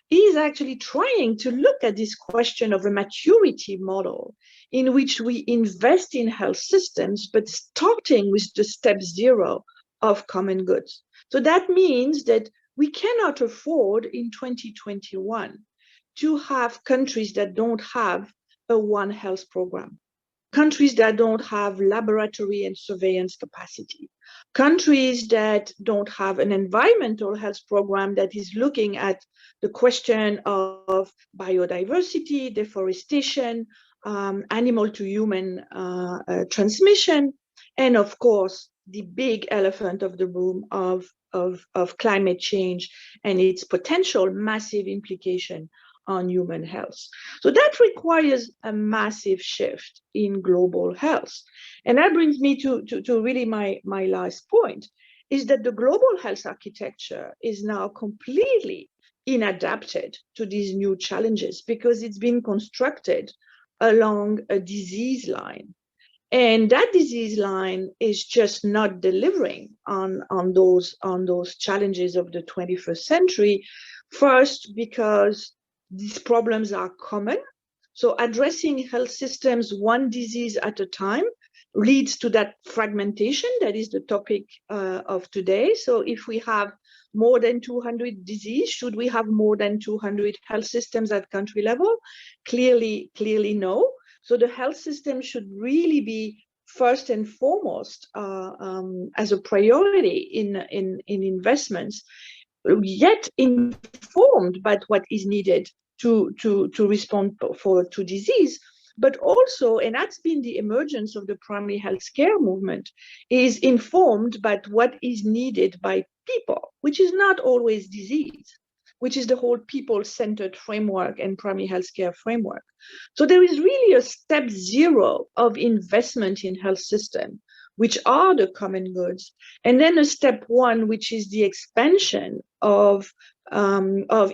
is actually trying to look at this question of a maturity model in which we invest in health systems, but starting with the step zero of common goods. So that means that we cannot afford in 2021 to have countries that don't have a One Health program, countries that don't have laboratory and surveillance capacity, countries that don't have an environmental health program that is looking at the question of biodiversity, deforestation, animal to human transmission, and of course, the big elephant of the room of climate change and its potential massive implication on human health. So that requires a massive shift in global health. And that brings me to really my last point, is that the global health architecture is now completely inadapted to these new challenges because it's been constructed along a disease line. And that disease line is just not delivering on those challenges of the 21st century. First, because these problems are common. So addressing health systems one disease at a time leads to that fragmentation that is the topic of today. So if we have more than 200 diseases, should we have more than 200 health systems at country level? Clearly no. So the health system should really be first and foremost as a priority in investments, yet informed by what is needed to respond to disease, but also, and that's been the emergence of the primary health care movement, is informed by what is needed by people, which is not always disease, which is the whole people-centered framework and primary health care framework. So there is really a step zero of investment in health system, which are the common goods, and then a step one, which is the expansion of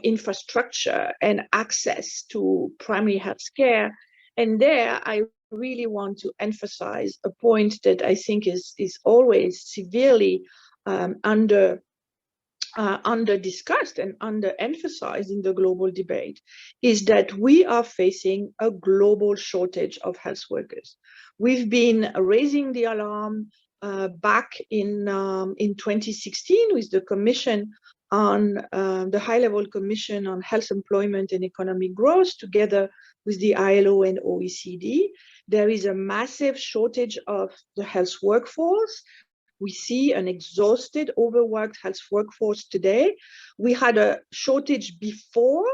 infrastructure and access to primary health care. And there, I really want to emphasize a point that I think is always severely under discussed and under emphasized in the global debate, is that we are facing a global shortage of health workers. We've been raising the alarm back in 2016 with the commission on the high-level commission on health employment and economic growth, together with the ILO and OECD. There is a massive shortage of the health workforce. We see an exhausted, overworked health workforce today. We had a shortage before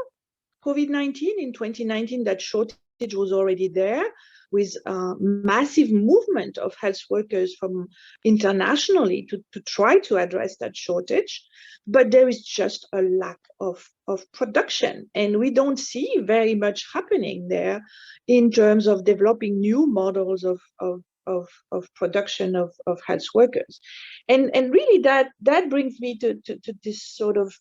COVID-19 in 2019. That shortage was already there, with massive movement of health workers from internationally to try to address that shortage. But there is just a lack of production, and we don't see very much happening there in terms of developing new models of production of health workers. And really that brings me to this sort of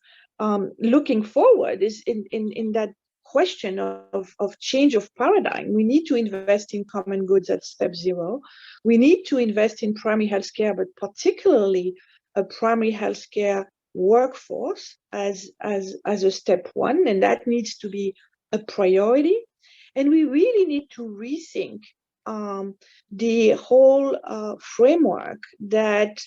looking forward, is in that question of change of paradigm. We need to invest in common goods at step zero. We need to invest in primary health care, but particularly a primary health care workforce as a step one, and that needs to be a priority. And we really need to rethink the whole framework that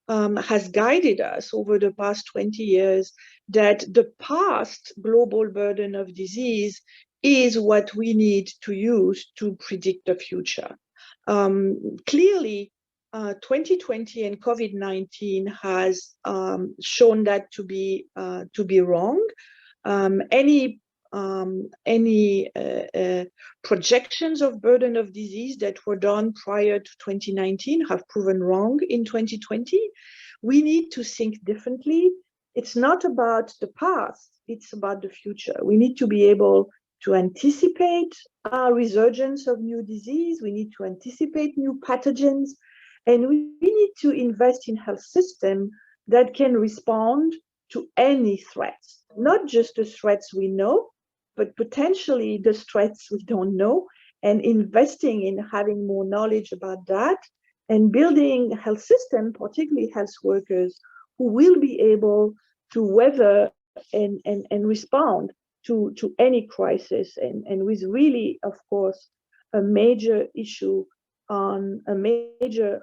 has guided us over the past 20 years, that the past global burden of disease is what we need to use to predict the future. Clearly, 2020 and COVID-19 has shown that to be wrong. Any projections of burden of disease that were done prior to 2019 have proven wrong in 2020. We need to think differently. It's not about the past, it's about the future. We need to be able to anticipate resurgence of new disease. We need to anticipate new pathogens, and we need to invest in health system that can respond to any threats, not just the threats we know, but potentially the threats we don't know, and investing in having more knowledge about that and building health system, particularly health workers, who will be able to weather and respond to any crisis, and with really, of course, a major issue on a major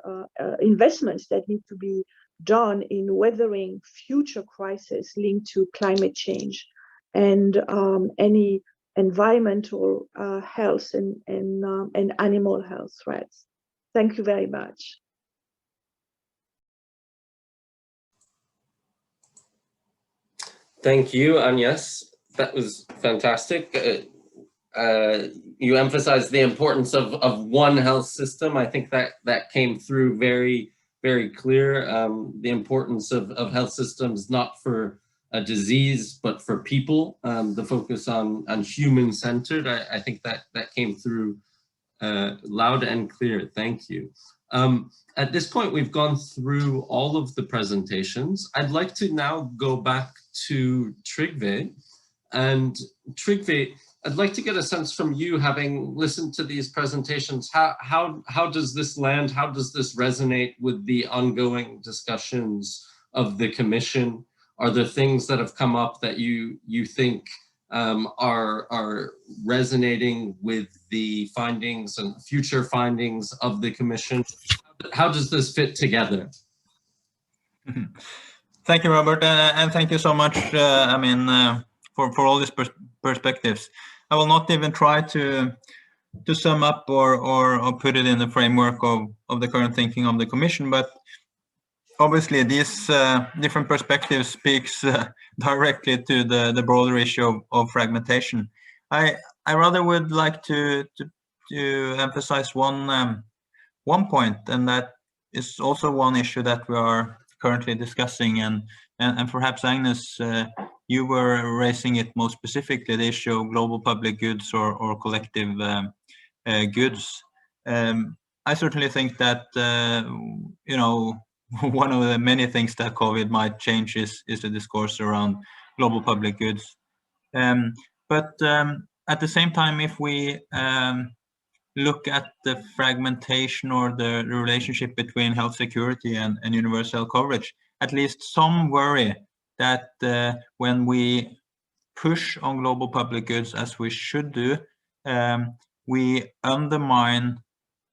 investments that need to be done in weathering future crises linked to climate change and any environmental health and animal health threats. Thank you very much. Thank you, Agnes. That was fantastic. You emphasized the importance of one health system. I think that came through very, very clear. The importance of health systems, not for a disease, but for people. The focus on human-centered. I think that came through loud and clear. Thank you. At this point, we've gone through all of the presentations. I'd like to now go back to Trygve. And Trygve, I'd like to get a sense from you, having listened to these presentations, how does this land, how does this resonate with the ongoing discussions of the Commission? Are there things that have come up that you think are resonating with the findings and future findings of the Commission? How does this fit together? Thank you, Robert, and thank you so much. For all these perspectives. I will not even try to sum up or put it in the framework of the current thinking of the Commission, but obviously these different perspectives speaks directly to the broader issue of fragmentation. I rather would like to emphasize one point, and that is also one issue that we are currently discussing, and perhaps Agnes, you were raising it most specifically, the issue of global public goods or collective goods. I certainly think that one of the many things that COVID might change is the discourse around global public goods. But at the same time, if we look at the fragmentation or the relationship between health security and universal coverage, at least some worry that when we push on global public goods, as we should do, we undermine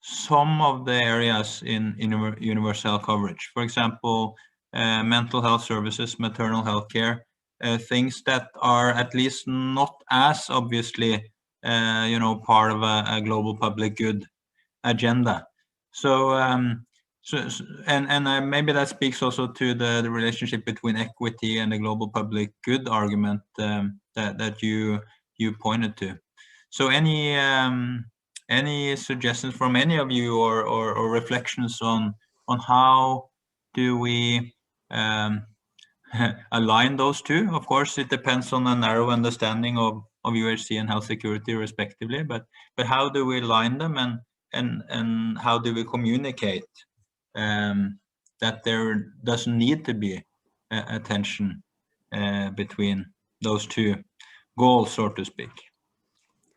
some of the areas in universal coverage. For example, mental health services, maternal health care, things that are at least not as obviously part of a global public good agenda. Maybe that speaks also to the relationship between equity and the global public good argument that you pointed to. So any suggestions from any of you or reflections on how do we align those two? Of course, it depends on a narrow understanding of UHC and health security respectively, but how do we align them, and how do we communicate that there doesn't need to be a tension between those two goals, so to speak?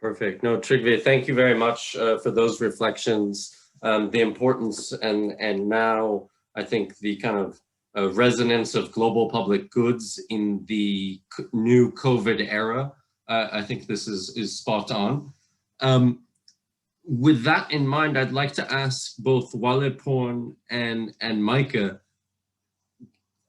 Perfect. No, Trygve, thank you very much for those reflections. The importance and now I think the kind of resonance of global public goods in the new COVID era. I think this is spot on. With that in mind, I'd like to ask both Waleporn and Micah.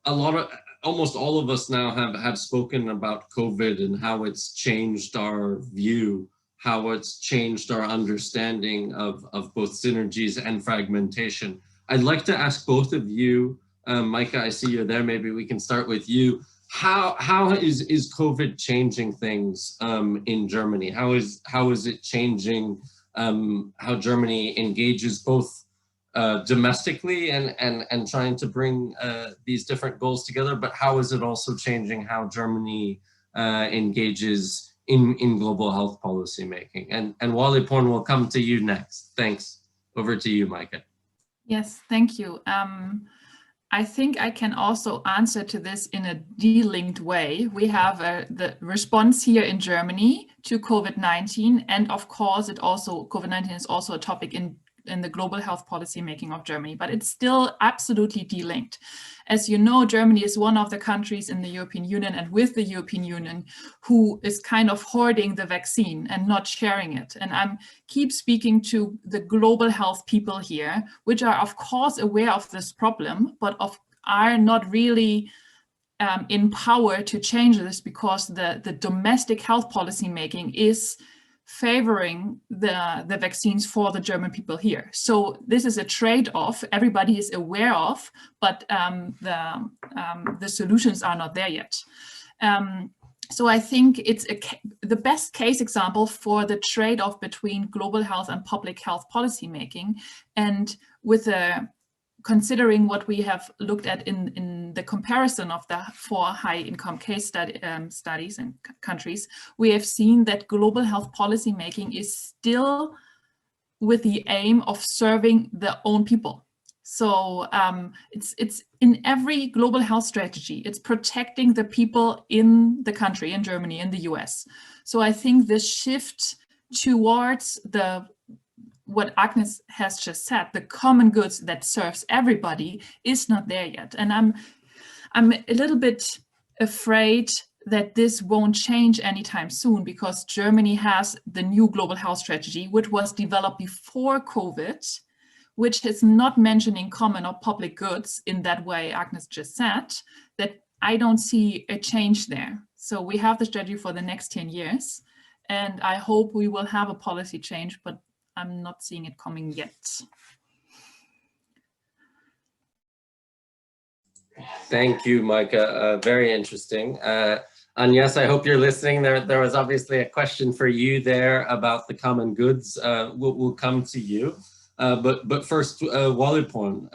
Almost all of us now have spoken about COVID and how it's changed our view, how it's changed our understanding of both synergies and fragmentation. I'd like to ask both of you, Micah, I see you're there, maybe we can start with you. How is COVID changing things in Germany? How is it changing how Germany engages both domestically and trying to bring these different goals together, but how is it also changing how Germany engages in global health policy making? And Waleporn will come to you next. Thanks. Over to you, Micah. Yes, thank you. I think I can also answer to this in a delinked way. We have the response here in Germany to COVID-19, and of course, COVID-19 is also a topic in the global health policy making of Germany, but it's still absolutely delinked. As you know, Germany is one of the countries in the European Union and with the European Union who is kind of hoarding the vaccine and not sharing it. And I'm keep speaking to the global health people here, which are of course aware of this problem, but are not really in power to change this, because the domestic health policy making is favoring the vaccines for the German people here. So this is a trade-off everybody is aware of, but the solutions are not there yet. So I think it's the best case example for the trade-off between global health and public health policy making, and with considering what we have looked at in the comparison of the 4 high-income case studies in countries, we have seen that global health policy making is still with the aim of serving their own people. So it's in every global health strategy, it's protecting the people in the country, in Germany, in the US. So I think this shift towards what Agnes has just said, the common goods that serves everybody, is not there yet. And I'm a little bit afraid that this won't change anytime soon, because Germany has the new global health strategy, which was developed before COVID, which is not mentioning common or public goods in that way Agnes just said, that I don't see a change there. So we have the strategy for the next 10 years, and I hope we will have a policy change, but I'm not seeing it coming yet. Thank you, Micah. Very interesting. Agnes, I hope you're listening. There was obviously a question for you there about the common goods. We'll come to you. But first, Walipon,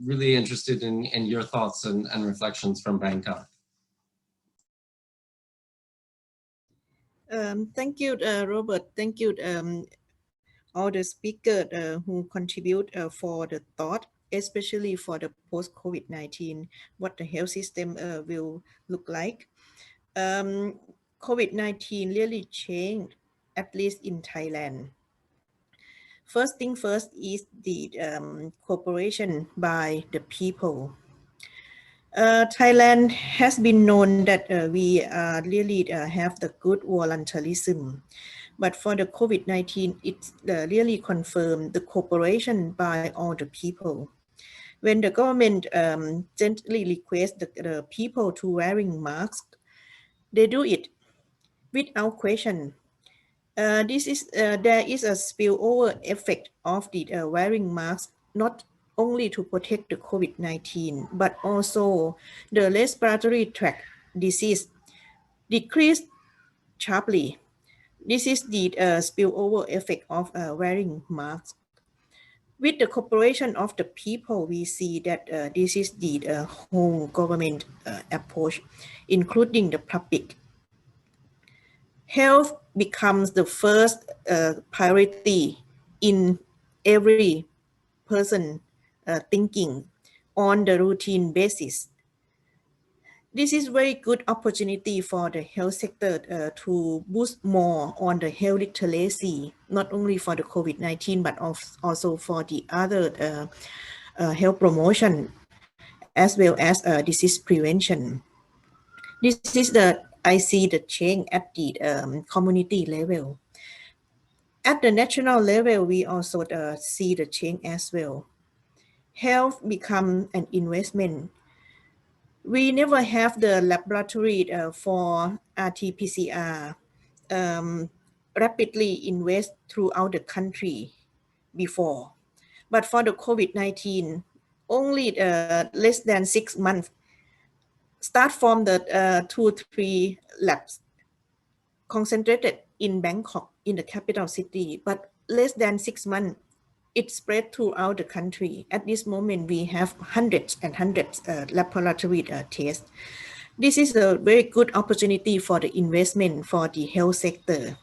really interested in your thoughts and reflections from Bangkok. Thank you, Robert. Thank you, all the speakers who contribute for the thought, especially for the post-COVID-19, what the health system will look like. COVID-19 really changed, at least in Thailand. First thing first is the cooperation by the people. Thailand has been known that we really have the good voluntarism. But for the COVID-19, it really confirmed the cooperation by all the people. When the government gently requests the people to wearing masks, they do it without question. There is a spillover effect of the wearing masks, not only to protect the COVID-19, but also the respiratory tract disease decreased sharply. This is the spillover effect of wearing masks. With the cooperation of the people, we see that this is the whole government approach, including the public. Health becomes the first priority in every person thinking on the routine basis. This is very good opportunity for the health sector to boost more on the health literacy, not only for the COVID-19, but also for the other health promotion, as well as disease prevention. This is I see the change at the community level. At the national level, we also see the change as well. Health become an investment. We never have the laboratory for RT-PCR rapidly invest throughout the country before. But for the COVID-19, only less than 6 months, start from the 2-3 labs concentrated in Bangkok, in the capital city, but less than 6 months, it spread throughout the country. At this moment, we have hundreds and hundreds laboratory tests. This is a very good opportunity for the investment for the health sector.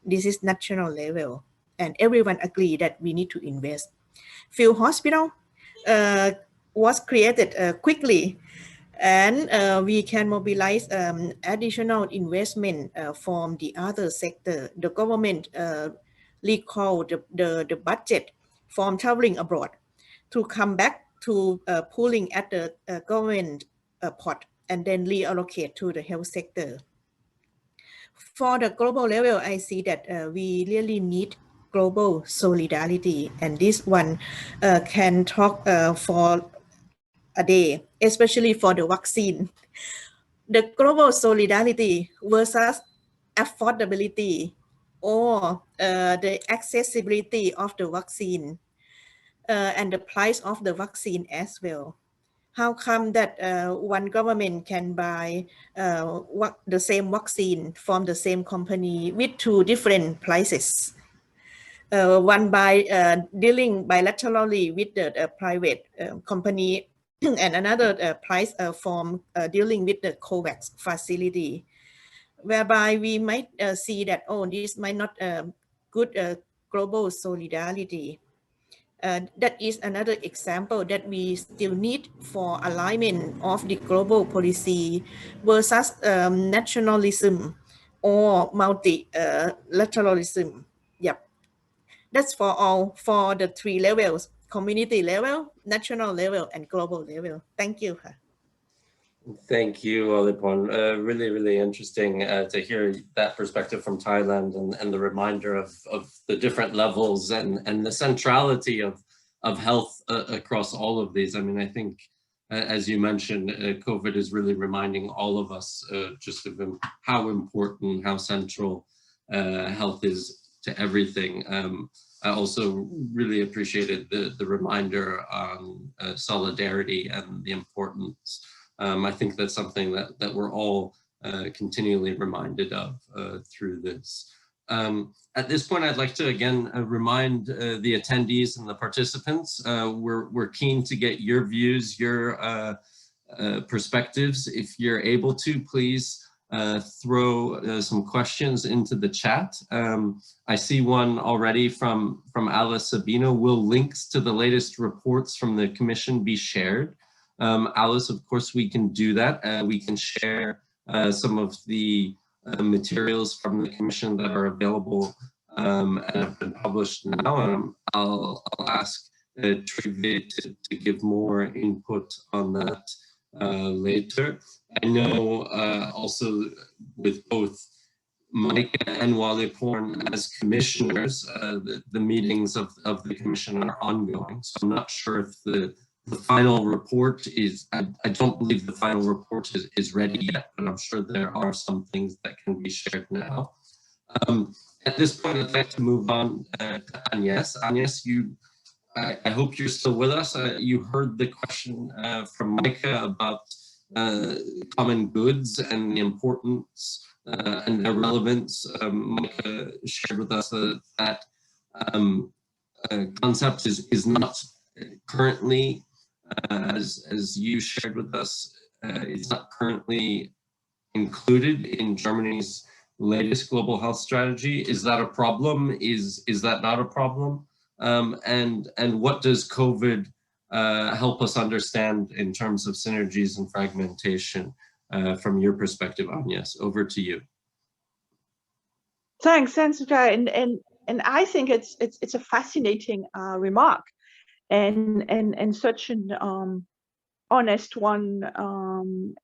This is national level, and everyone agree that we need to invest. Field hospital, was created quickly, and we can mobilize additional investment from the other sector. The government recall the budget from traveling abroad to come back to pooling at the government pot and then reallocate to the health sector. For the global level, I see that we really need global solidarity, and this one can talk for a day, especially for the vaccine. The global solidarity versus affordability or the accessibility of the vaccine and the price of the vaccine as well. How come that one government can buy the same vaccine from the same company with two different prices? One by dealing bilaterally with the private company and another price from dealing with the COVAX facility, whereby we might see that, oh, this might not good global solidarity. That is another example that we still need for alignment of the global policy versus nationalism or multilateralism. Yep. That's for all, for the three levels: community level, national level, and global level. Thank you. Thank you, Olipon. Really, really interesting to hear that perspective from Thailand and the reminder of the different levels and the centrality of health across all of these. I mean, I think, as you mentioned, COVID is really reminding all of us just of how important, how central health is to everything. I also really appreciated the reminder on solidarity and the importance. I think that's something that we're all continually reminded of through this. At this point, I'd like to again remind the attendees and the participants, we're keen to get your views, your perspectives. If you're able to, please throw some questions into the chat. I see one already from Alice Sabino. Will links to the latest reports from the Commission be shared? Alice, of course, we can do that. We can share some of the materials from the Commission that are available and have been published now. I'll ask Trygve to give more input on that later. I know also with both Micah and Waliporn as commissioners, the meetings of the Commission are ongoing. So I'm not sure if the final report is, I don't believe the final report is ready yet, but I'm sure there are some things that can be shared now. At this point, I'd like to move on to Agnes. Agnes, I hope you're still with us. You heard the question from Micah about common goods and the importance and their relevance. Micah shared with us that concept is not currently, as you shared with us, it's not currently included in Germany's latest global health strategy. Is that a problem? Is that not a problem? And what does COVID help us understand in terms of synergies and fragmentation from your perspective, Agnes? Over to you. Thanks, Jai. And I think it's a fascinating remark, and such an honest one.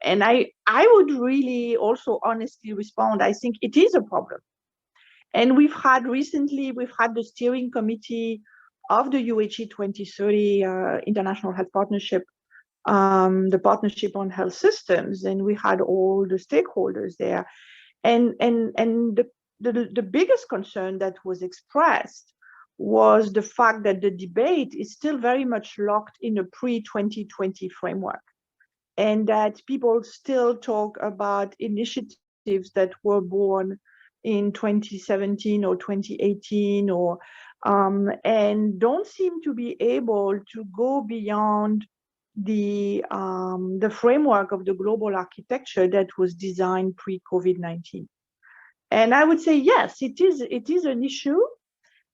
And I would really also honestly respond. I think it is a problem. And we've had the steering committee of the UHE 2030 International Health Partnership, the Partnership on Health Systems, and we had all the stakeholders there. And the biggest concern that was expressed was the fact that the debate is still very much locked in a pre-2020 framework, and that people still talk about initiatives that were born in 2017 or 2018, or and don't seem to be able to go beyond the framework of the global architecture that was designed pre-COVID-19. And I would say yes, it is an issue,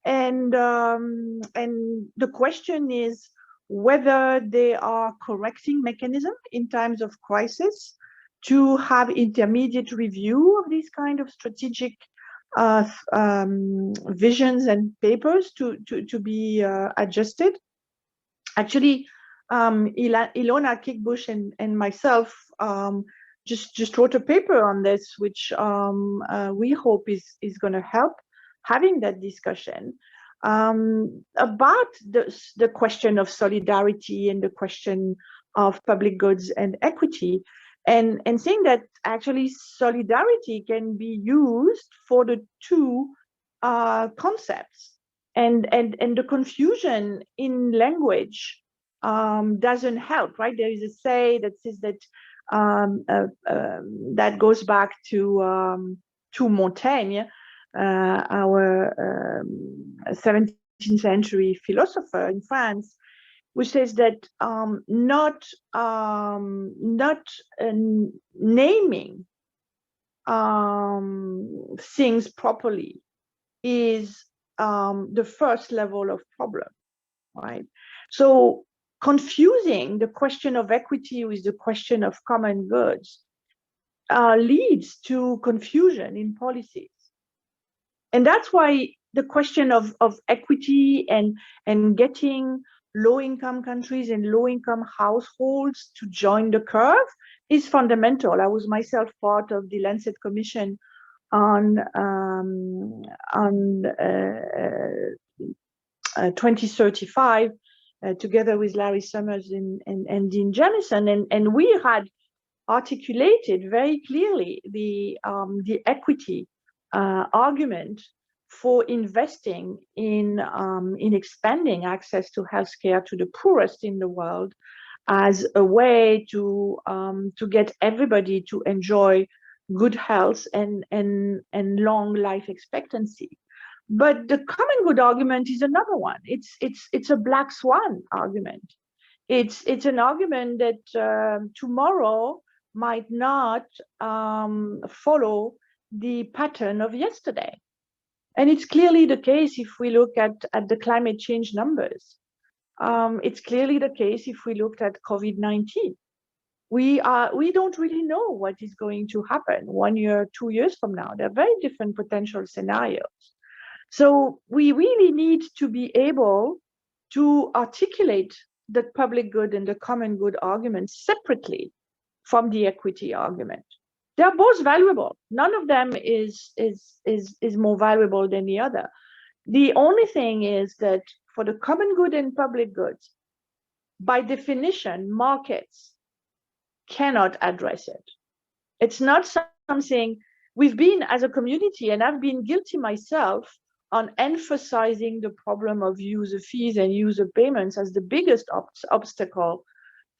and the question is, whether they are correcting mechanism in times of crisis, to have intermediate review of these kind of strategic visions and papers to be adjusted. Actually, Ilona Kickbush and myself just wrote a paper on this, which we hope is going to help having that discussion about the question of solidarity and the question of public goods and equity, and saying that actually solidarity can be used for the two concepts, and the confusion in language doesn't help, right? There is a say that says that that goes back to Montaigne, our 17th century philosopher in France, which says that not naming things properly is the first level of problem, right? So confusing the question of equity with the question of common goods leads to confusion in policies. And that's why the question of equity and getting low-income countries and low-income households to join the curve is fundamental. I was myself part of the Lancet Commission on 2035, together with Larry Summers and Dean Jamison, and we had articulated very clearly the equity argument for investing in expanding access to healthcare to the poorest in the world as a way to get everybody to enjoy good health and long life expectancy. But the common good argument is another one. It's a black swan argument. It's an argument that tomorrow might not follow the pattern of yesterday. And it's clearly the case if we look at the climate change numbers. It's clearly the case if we looked at COVID-19. We don't really know what is going to happen 1 year, 2 years from now. There are very different potential scenarios. So we really need to be able to articulate the public good and the common good arguments separately from the equity argument. They're both valuable. None of them is more valuable than the other. The only thing is that for the common good and public goods, by definition, markets cannot address it. It's not something we've been as a community, and I've been guilty myself on emphasizing the problem of user fees and user payments as the biggest obstacle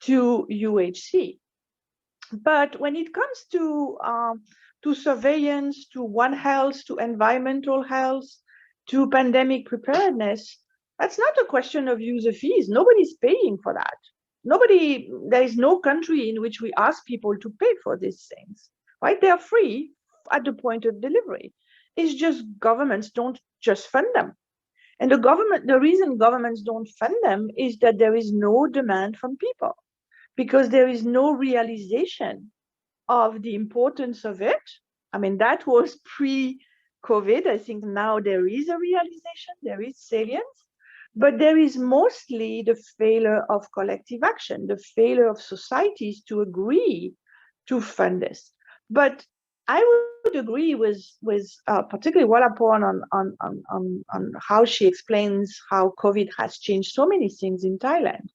to UHC. But when it comes to surveillance, to One Health, to environmental health, to pandemic preparedness, that's not a question of user fees. Nobody's paying for that. There is no country in which we ask people to pay for these things, right? They are free at the point of delivery. It's just governments don't just fund them. And the reason governments don't fund them is that there is no demand from people, because there is no realization of the importance of it. I mean, that was pre-COVID. I think now there is a realization, there is salience, but there is mostly the failure of collective action, the failure of societies to agree to fund this. But I would agree with particularly Wallapon on how she explains how COVID has changed so many things in Thailand,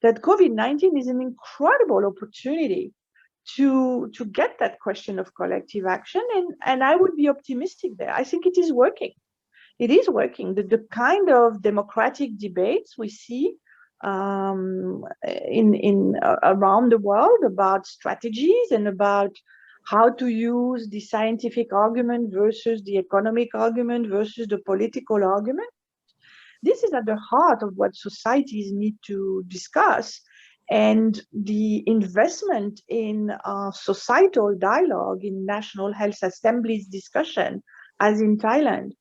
that COVID-19 is an incredible opportunity to get that question of collective action, and I would be optimistic there. I think it is working. It is working. The kind of democratic debates we see around the world about strategies and about how to use the scientific argument versus the economic argument versus the political argument. This is at the heart of what societies need to discuss, and the investment in societal dialogue, in national health assemblies discussion, as in Thailand,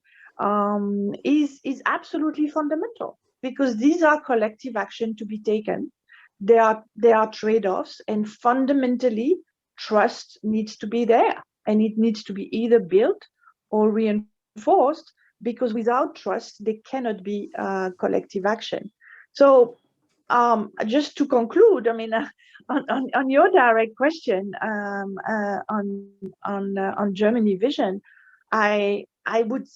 is absolutely fundamental. because these are collective action to be taken. There are trade-offs, and fundamentally, trust needs to be there, and it needs to be either built or reinforced, because without trust, there cannot be collective action. So just to conclude, I mean, on your direct question on Germany vision, I would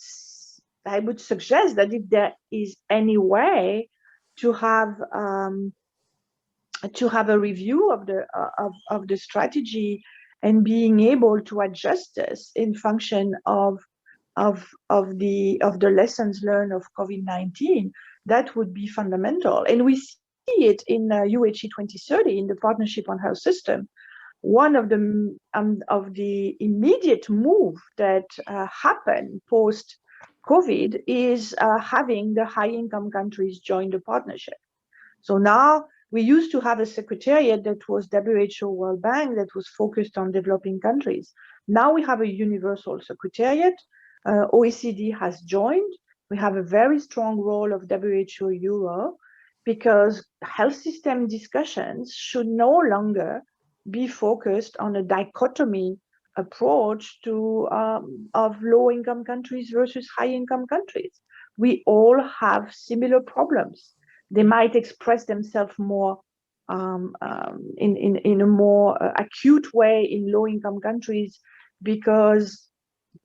suggest that if there is any way to have a review of the strategy and being able to adjust this in function of the lessons learned of COVID-19, that would be fundamental. And we see it in UHE 2030 in the Partnership on Health System. One of the immediate move that happened post COVID is having the high-income countries join the partnership. So now we used to have a secretariat that was WHO World Bank that was focused on developing countries. Now we have a universal secretariat. OECD has joined. We have a very strong role of WHO Euro, because health system discussions should no longer be focused on a dichotomy approach to of low-income countries versus high-income countries. We all have similar problems. They might express themselves more in a more acute way in low-income countries, because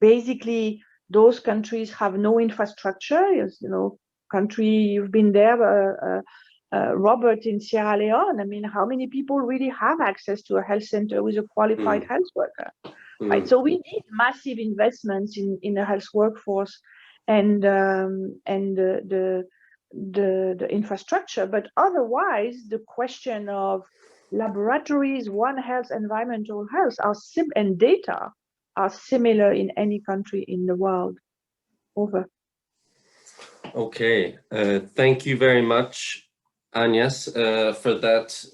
basically those countries have no infrastructure. As you know, country, you've been there, Robert, in Sierra Leone. I mean, how many people really have access to a health center with a qualified health worker? Right. So we need massive investments in the health workforce and the infrastructure. But otherwise, the question of laboratories, One Health, environmental health and data are similar in any country in the world. Over. Okay, thank you very much, Agnes, for that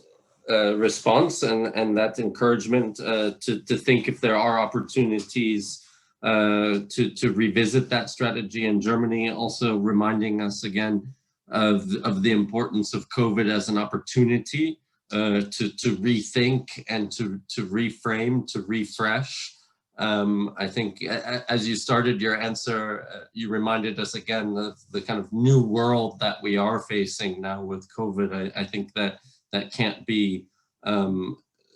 response and that encouragement to think if there are opportunities to revisit that strategy in Germany, also reminding us again of the importance of COVID as an opportunity to rethink and to reframe, to refresh. I think as you started your answer, you reminded us again of the kind of new world that we are facing now with COVID. I think that can't be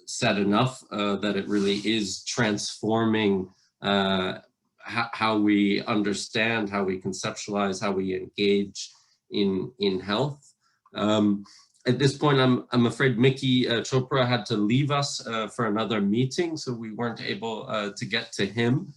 said enough, that it really is transforming how we understand, how we conceptualize, how we engage in health. At this point, I'm afraid Mickey Chopra had to leave us for another meeting, so we weren't able to get to him.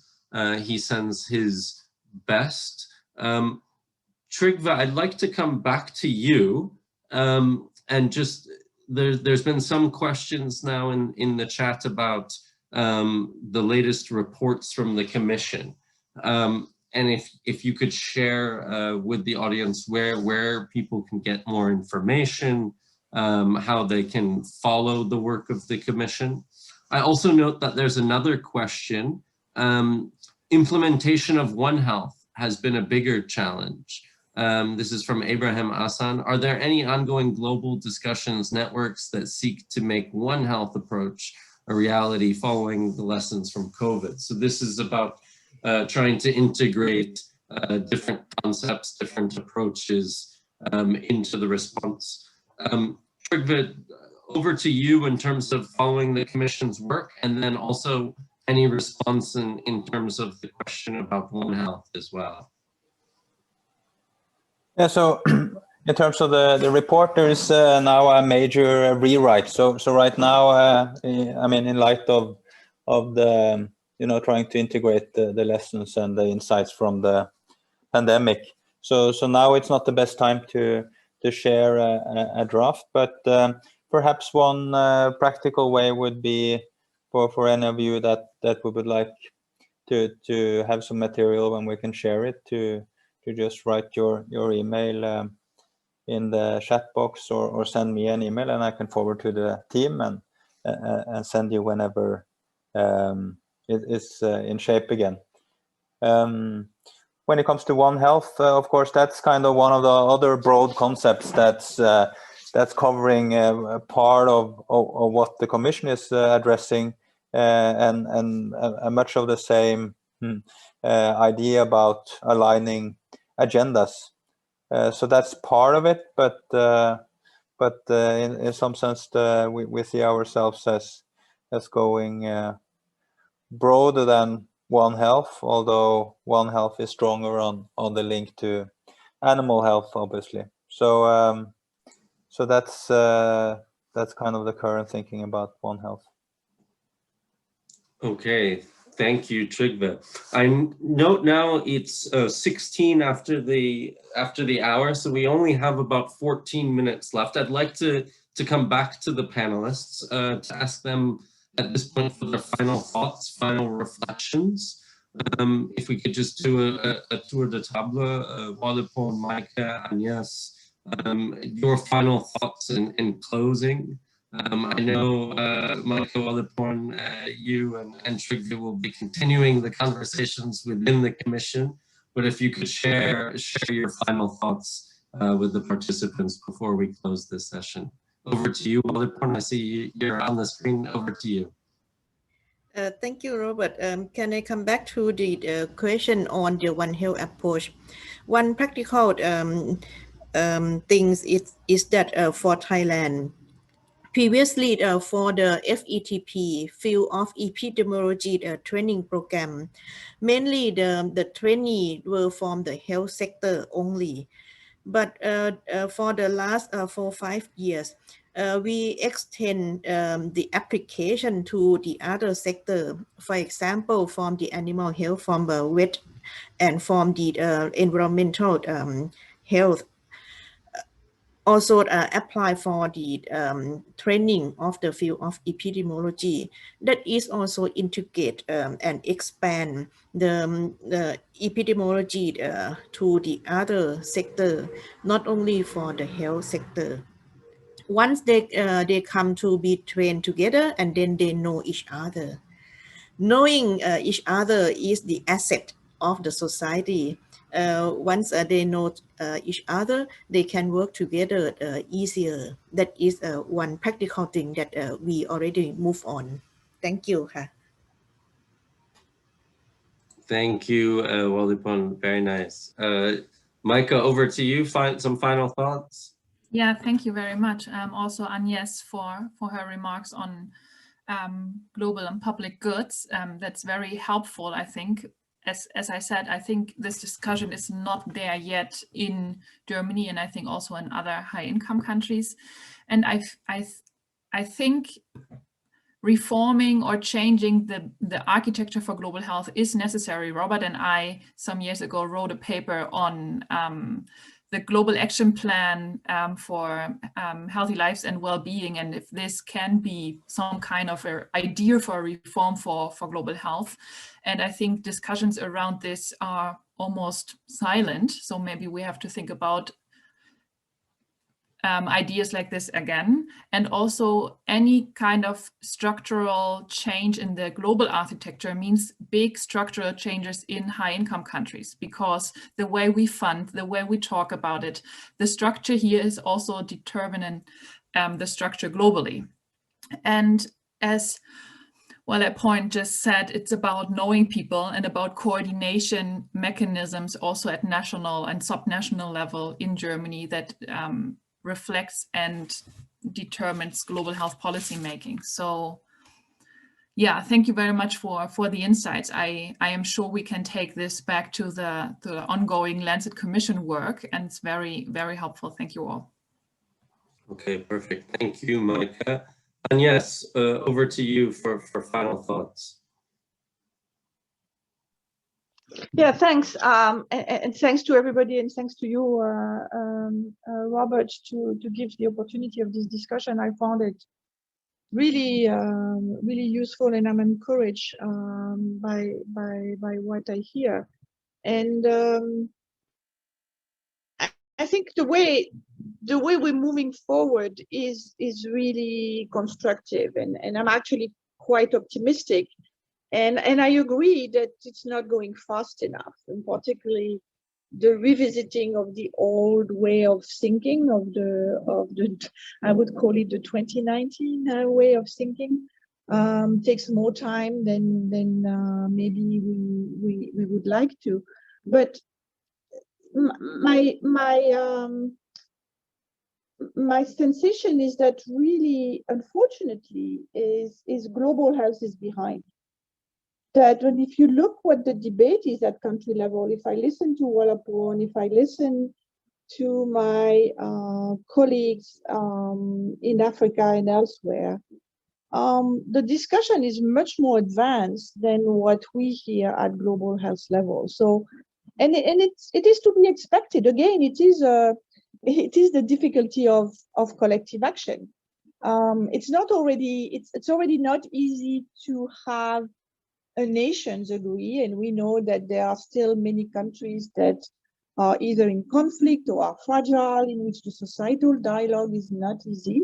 He sends his best. Trygve, I'd like to come back to you, and just there's been some questions now in the chat about the latest reports from the Commission. And if you could share with the audience where people can get more information, how they can follow the work of the Commission. I also note that there's another question. Implementation of One Health has been a bigger challenge. This is from Abraham Asan. Are there any ongoing global discussions, networks that seek to make One Health approach a reality following the lessons from COVID? So this is about trying to integrate different concepts, different approaches into the response. Trygve, over to you in terms of following the Commission's work, and then also any response in terms of the question about One Health as well. Yeah, so in terms of the report, there is now a major rewrite. So right now, I mean, in light of the trying to integrate the lessons and the insights from the pandemic. So now it's not the best time to share a draft, but perhaps one practical way would be for any of you that we would like to have some material when we can share it, to just write your email in the chat box or send me an email, and I can forward to the team and send you whenever it is in shape again. when it comes to One Health, of course, that's kind of one of the other broad concepts that's covering a part of what the Commission is addressing, and much of the same idea about aligning agendas. So that's part of it, but in some sense, we see ourselves as going broader than One Health, although One Health is stronger on the link to animal health, obviously. So so that's kind of the current thinking about One Health. Okay, thank you, Trygve. I note now it's 16 after the hour, so we only have about 14 minutes left. I'd like to come back to the panelists to ask them at this point for their final thoughts, final reflections. If we could just do a tour de table, Walipon, Micah, Agnes, your final thoughts in closing. I know, Micah, Walipon, you and Trygve will be continuing the conversations within the Commission, but if you could share your final thoughts with the participants before we close this session. Over to you, Walipon. I see you're on the screen. Over to you. Thank you, Robert. Can I come back to the question on the One Health approach? One practical things is that for Thailand, previously for the FETP, Field of Epidemiology training program, mainly the trainees were from the health sector only. But for the last 4 or 5 years, we extend the application to the other sector. For example, from the animal health, from the vet, and from the environmental health. Also apply for the training of the field of epidemiology. That is also integrate and expand the epidemiology to the other sector, not only for the health sector. Once they come to be trained together, and then they know each other. Knowing each other is the asset of the society. Once they know each other, they can work together easier. That is one practical thing that we already move on. Thank you. Thank you, Walipon. Very nice. Micah, over to you. Some final thoughts. Yeah, thank you very much. Also, Agnes, for her remarks on global and public goods. That's very helpful, I think. As I said, I think this discussion is not there yet in Germany, and I think also in other high-income countries. And I think reforming or changing the architecture for global health is necessary. Robert and I, some years ago, wrote a paper on the Global Action Plan for healthy lives and well-being, and if this can be some kind of an idea for a reform for global health. And I think discussions around this are almost silent, so maybe we have to think about ideas like this again. And also any kind of structural change in the global architecture means big structural changes in high-income countries, because the way we fund, the way we talk about it, the structure here is also determining the structure globally. And as Walipon just said, it's about knowing people and about coordination mechanisms also at national and subnational level in Germany that reflects and determines global health policy making. So yeah, thank you very much for the insights. I am sure we can take this back to the ongoing Lancet Commission work, and it's very, very helpful. Thank you all. Okay, perfect. Thank you, Micah. And yes, over to you for final thoughts. Yeah, thanks. And thanks to everybody, and thanks to you, Robert, to give the opportunity of this discussion. I found it really, really useful, and I'm encouraged by what I hear. And I think the way we're moving forward is really constructive, and I'm actually quite optimistic. And I agree that it's not going fast enough, and particularly the revisiting of the old way of thinking of the I would call it the 2019 way of thinking takes more time than maybe we would like to. But my sensation is that really, unfortunately, is global health is behind. That when if you look what the debate is at country level, if I listen to Wallapur, if I listen to my colleagues in Africa and elsewhere, the discussion is much more advanced than what we hear at global health level. So, and it is to be expected. Again, it is the difficulty of collective action. It's already not easy to have nations agree, and we know that there are still many countries that are either in conflict or are fragile, in which the societal dialogue is not easy.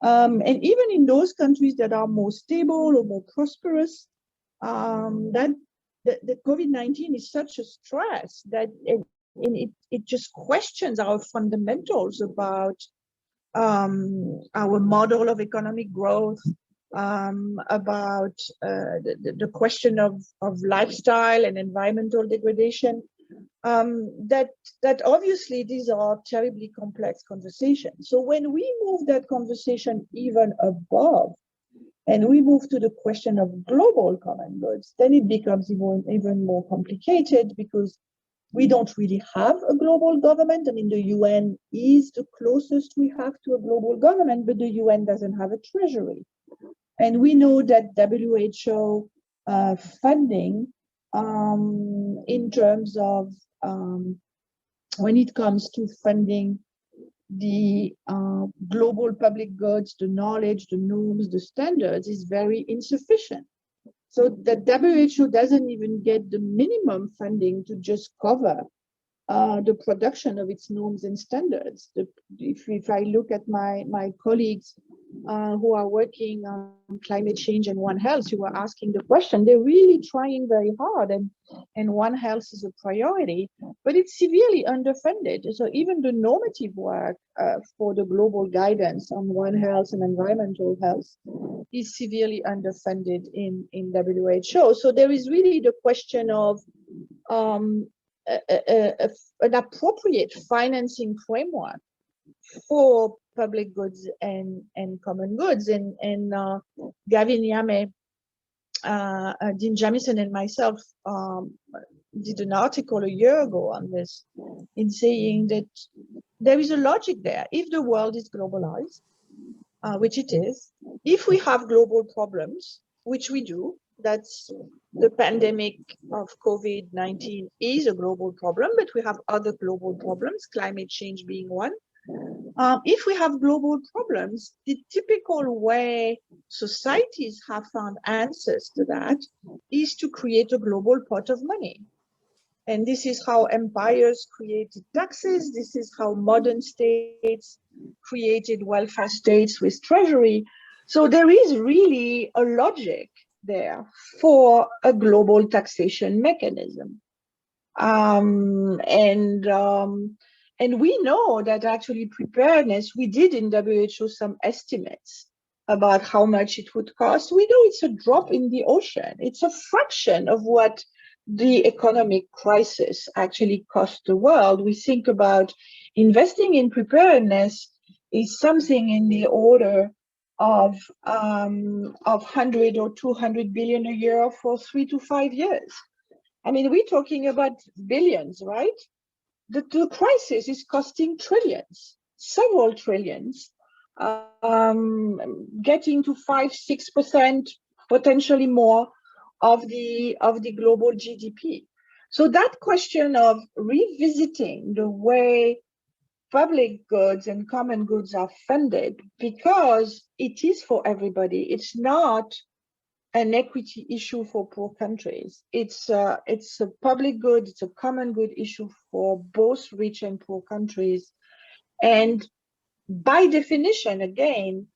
And even in those countries that are more stable or more prosperous, that the COVID-19 is such a stress that it just questions our fundamentals about our model of economic growth, about the question of lifestyle and environmental degradation, that obviously these are terribly complex conversations. So when we move that conversation even above, and we move to the question of global common goods, then it becomes even more complicated, because we don't really have a global government. I mean, the UN is the closest we have to a global government, but the UN doesn't have a treasury. And we know that WHO funding in terms of when it comes to funding the global public goods, the knowledge, the norms, the standards is very insufficient. So the WHO doesn't even get the minimum funding to just cover the production of its norms and standards. If I look at my colleagues who are working on climate change and One Health, who are asking the question, they're really trying very hard, and One Health is a priority, but it's severely underfunded. So even the normative work for the global guidance on One Health and environmental health is severely underfunded in WHO. So there is really the question of an appropriate financing framework for public goods and common goods. And Gavin Yame, Dean Jamieson, and myself did an article a year ago on this, in saying that there is a logic there. If the world is globalized, which it is, if we have global problems, which we do, that's the pandemic of COVID-19 is a global problem, but we have other global problems, climate change being one. If we have global problems, the typical way societies have found answers to that is to create a global pot of money. And this is how empires created taxes. This is how modern states created welfare states with treasury. So there is really a logic there for a global taxation mechanism. And we know that actually preparedness, we did in WHO some estimates about how much it would cost. We know it's a drop in the ocean. It's a fraction of what the economic crisis actually cost the world. We think about investing in preparedness is something in the order of 100 or 200 billion a year for 3 to 5 years. I mean, we're talking about billions, right? The crisis is costing trillions, several trillions, getting to 5-6%, potentially more, of the global GDP. So that question of revisiting the way public goods and common goods are funded, because it is for everybody. It's not an equity issue for poor countries. It's a public good, it's a common good issue for both rich and poor countries. And by definition, again,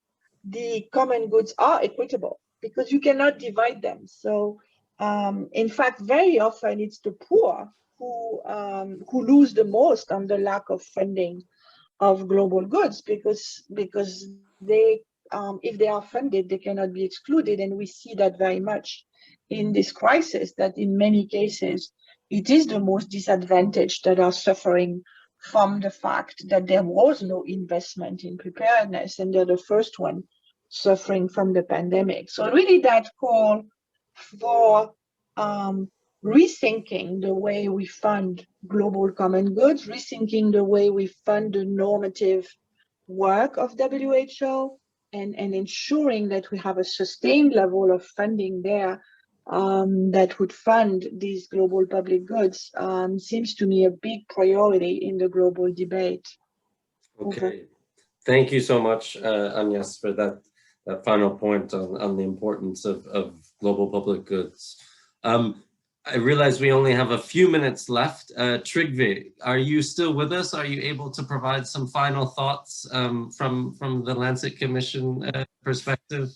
the common goods are equitable because you cannot divide them. So in fact, very often it's the poor who lose the most on the lack of funding of global goods, because they if they are funded, they cannot be excluded, and we see that very much in this crisis, that in many cases it is the most disadvantaged that are suffering from the fact that there was no investment in preparedness, and they're the first one suffering from the pandemic. So really that call for rethinking the way we fund global common goods, rethinking the way we fund the normative work of WHO, and ensuring that we have a sustained level of funding there that would fund these global public goods seems to me a big priority in the global debate. Okay, Over. thank you so much, Agnes, for that final point on the importance of global public goods. I realize we only have a few minutes left. Trygve, are you still with us? Are you able to provide some final thoughts from the Lancet Commission perspective?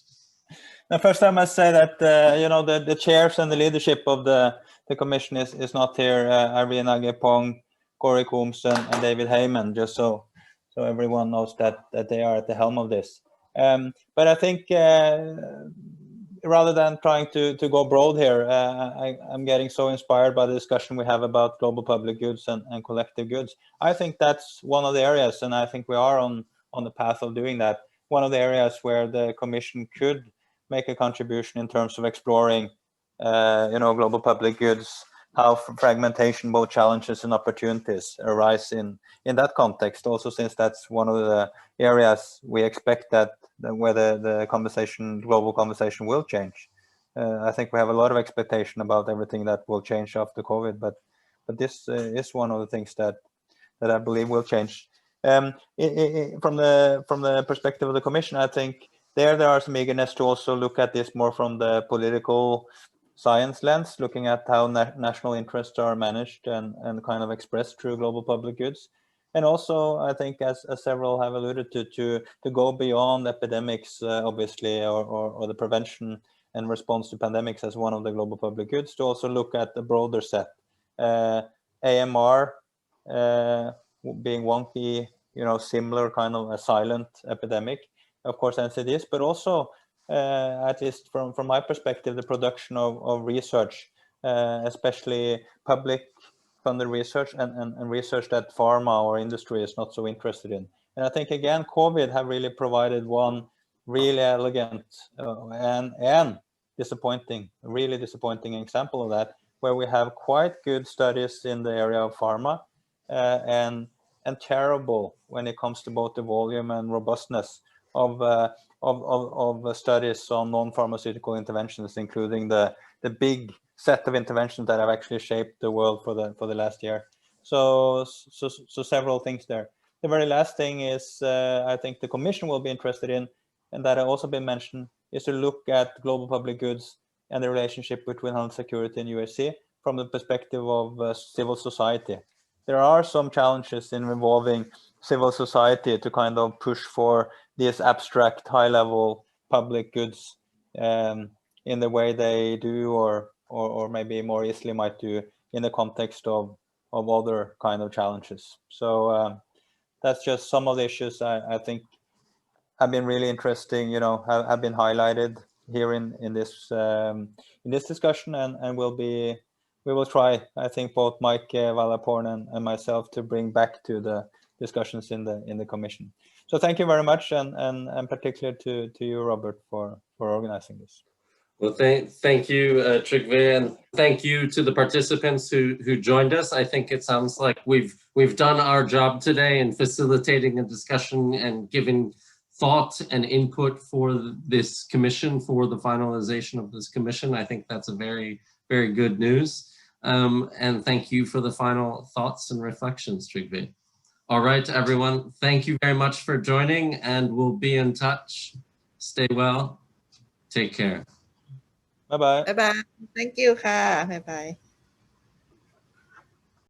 Now, first, I must say that you know, the chairs and the leadership of the commission is not here. Irene Agepong, Corey Coombs, and David Heyman, just so everyone knows that they are at the helm of this. But I think rather than trying to go broad here, I'm getting so inspired by the discussion we have about global public goods and collective goods. I think that's one of the areas, and I think we are on the path of doing that. One of the areas where the Commission could make a contribution in terms of exploring, you know, global public goods, how fragmentation, both challenges and opportunities arise in that context. Also, since that's one of the areas we expect that where the global conversation will change. I think we have a lot of expectation about everything that will change after COVID, but this is one of the things that I believe will change. From the perspective of the Commission, I think there are some eagerness to also look at this more from the political science lens, looking at how national interests are managed and kind of expressed through global public goods. And also, I think, as several have alluded to go beyond epidemics, obviously, or the prevention and response to pandemics as one of the global public goods, to also look at the broader set. AMR being one key, you know, similar kind of a silent epidemic, of course, as it is, but also, at least from my perspective, the production of research, especially public funded research and research that pharma or industry is not so interested in. And I think, again, COVID have really provided one really elegant and disappointing, really disappointing example of that, where we have quite good studies in the area of pharma and terrible when it comes to both the volume and robustness of studies on non-pharmaceutical interventions, including the big set of interventions that have actually shaped the world for the last year. So several things there. The very last thing is, I think the Commission will be interested in, and that have also been mentioned, is to look at global public goods and the relationship between health security and USC from the perspective of civil society. There are some challenges in involving civil society to kind of push for these abstract high-level public goods in the way they do, or maybe more easily might do in the context of other kind of challenges. So that's just some of the issues I think have been really interesting, you know, have been highlighted here in this discussion, and we will try, I think, both Mike Valaporn and myself, to bring back to the discussions in the Commission. So thank you very much, and particularly to you, Robert, for organizing this. Well, thank you, Trygve, and thank you to the participants who joined us. I think it sounds like we've done our job today in facilitating a discussion and giving thought and input for this commission, for the finalization of this commission. I think that's a very, very good news. And thank you for the final thoughts and reflections, Trygve. All right, everyone, thank you very much for joining, and we'll be in touch. Stay well. Take care. Bye-bye. Bye bye. Thank you. Bye bye.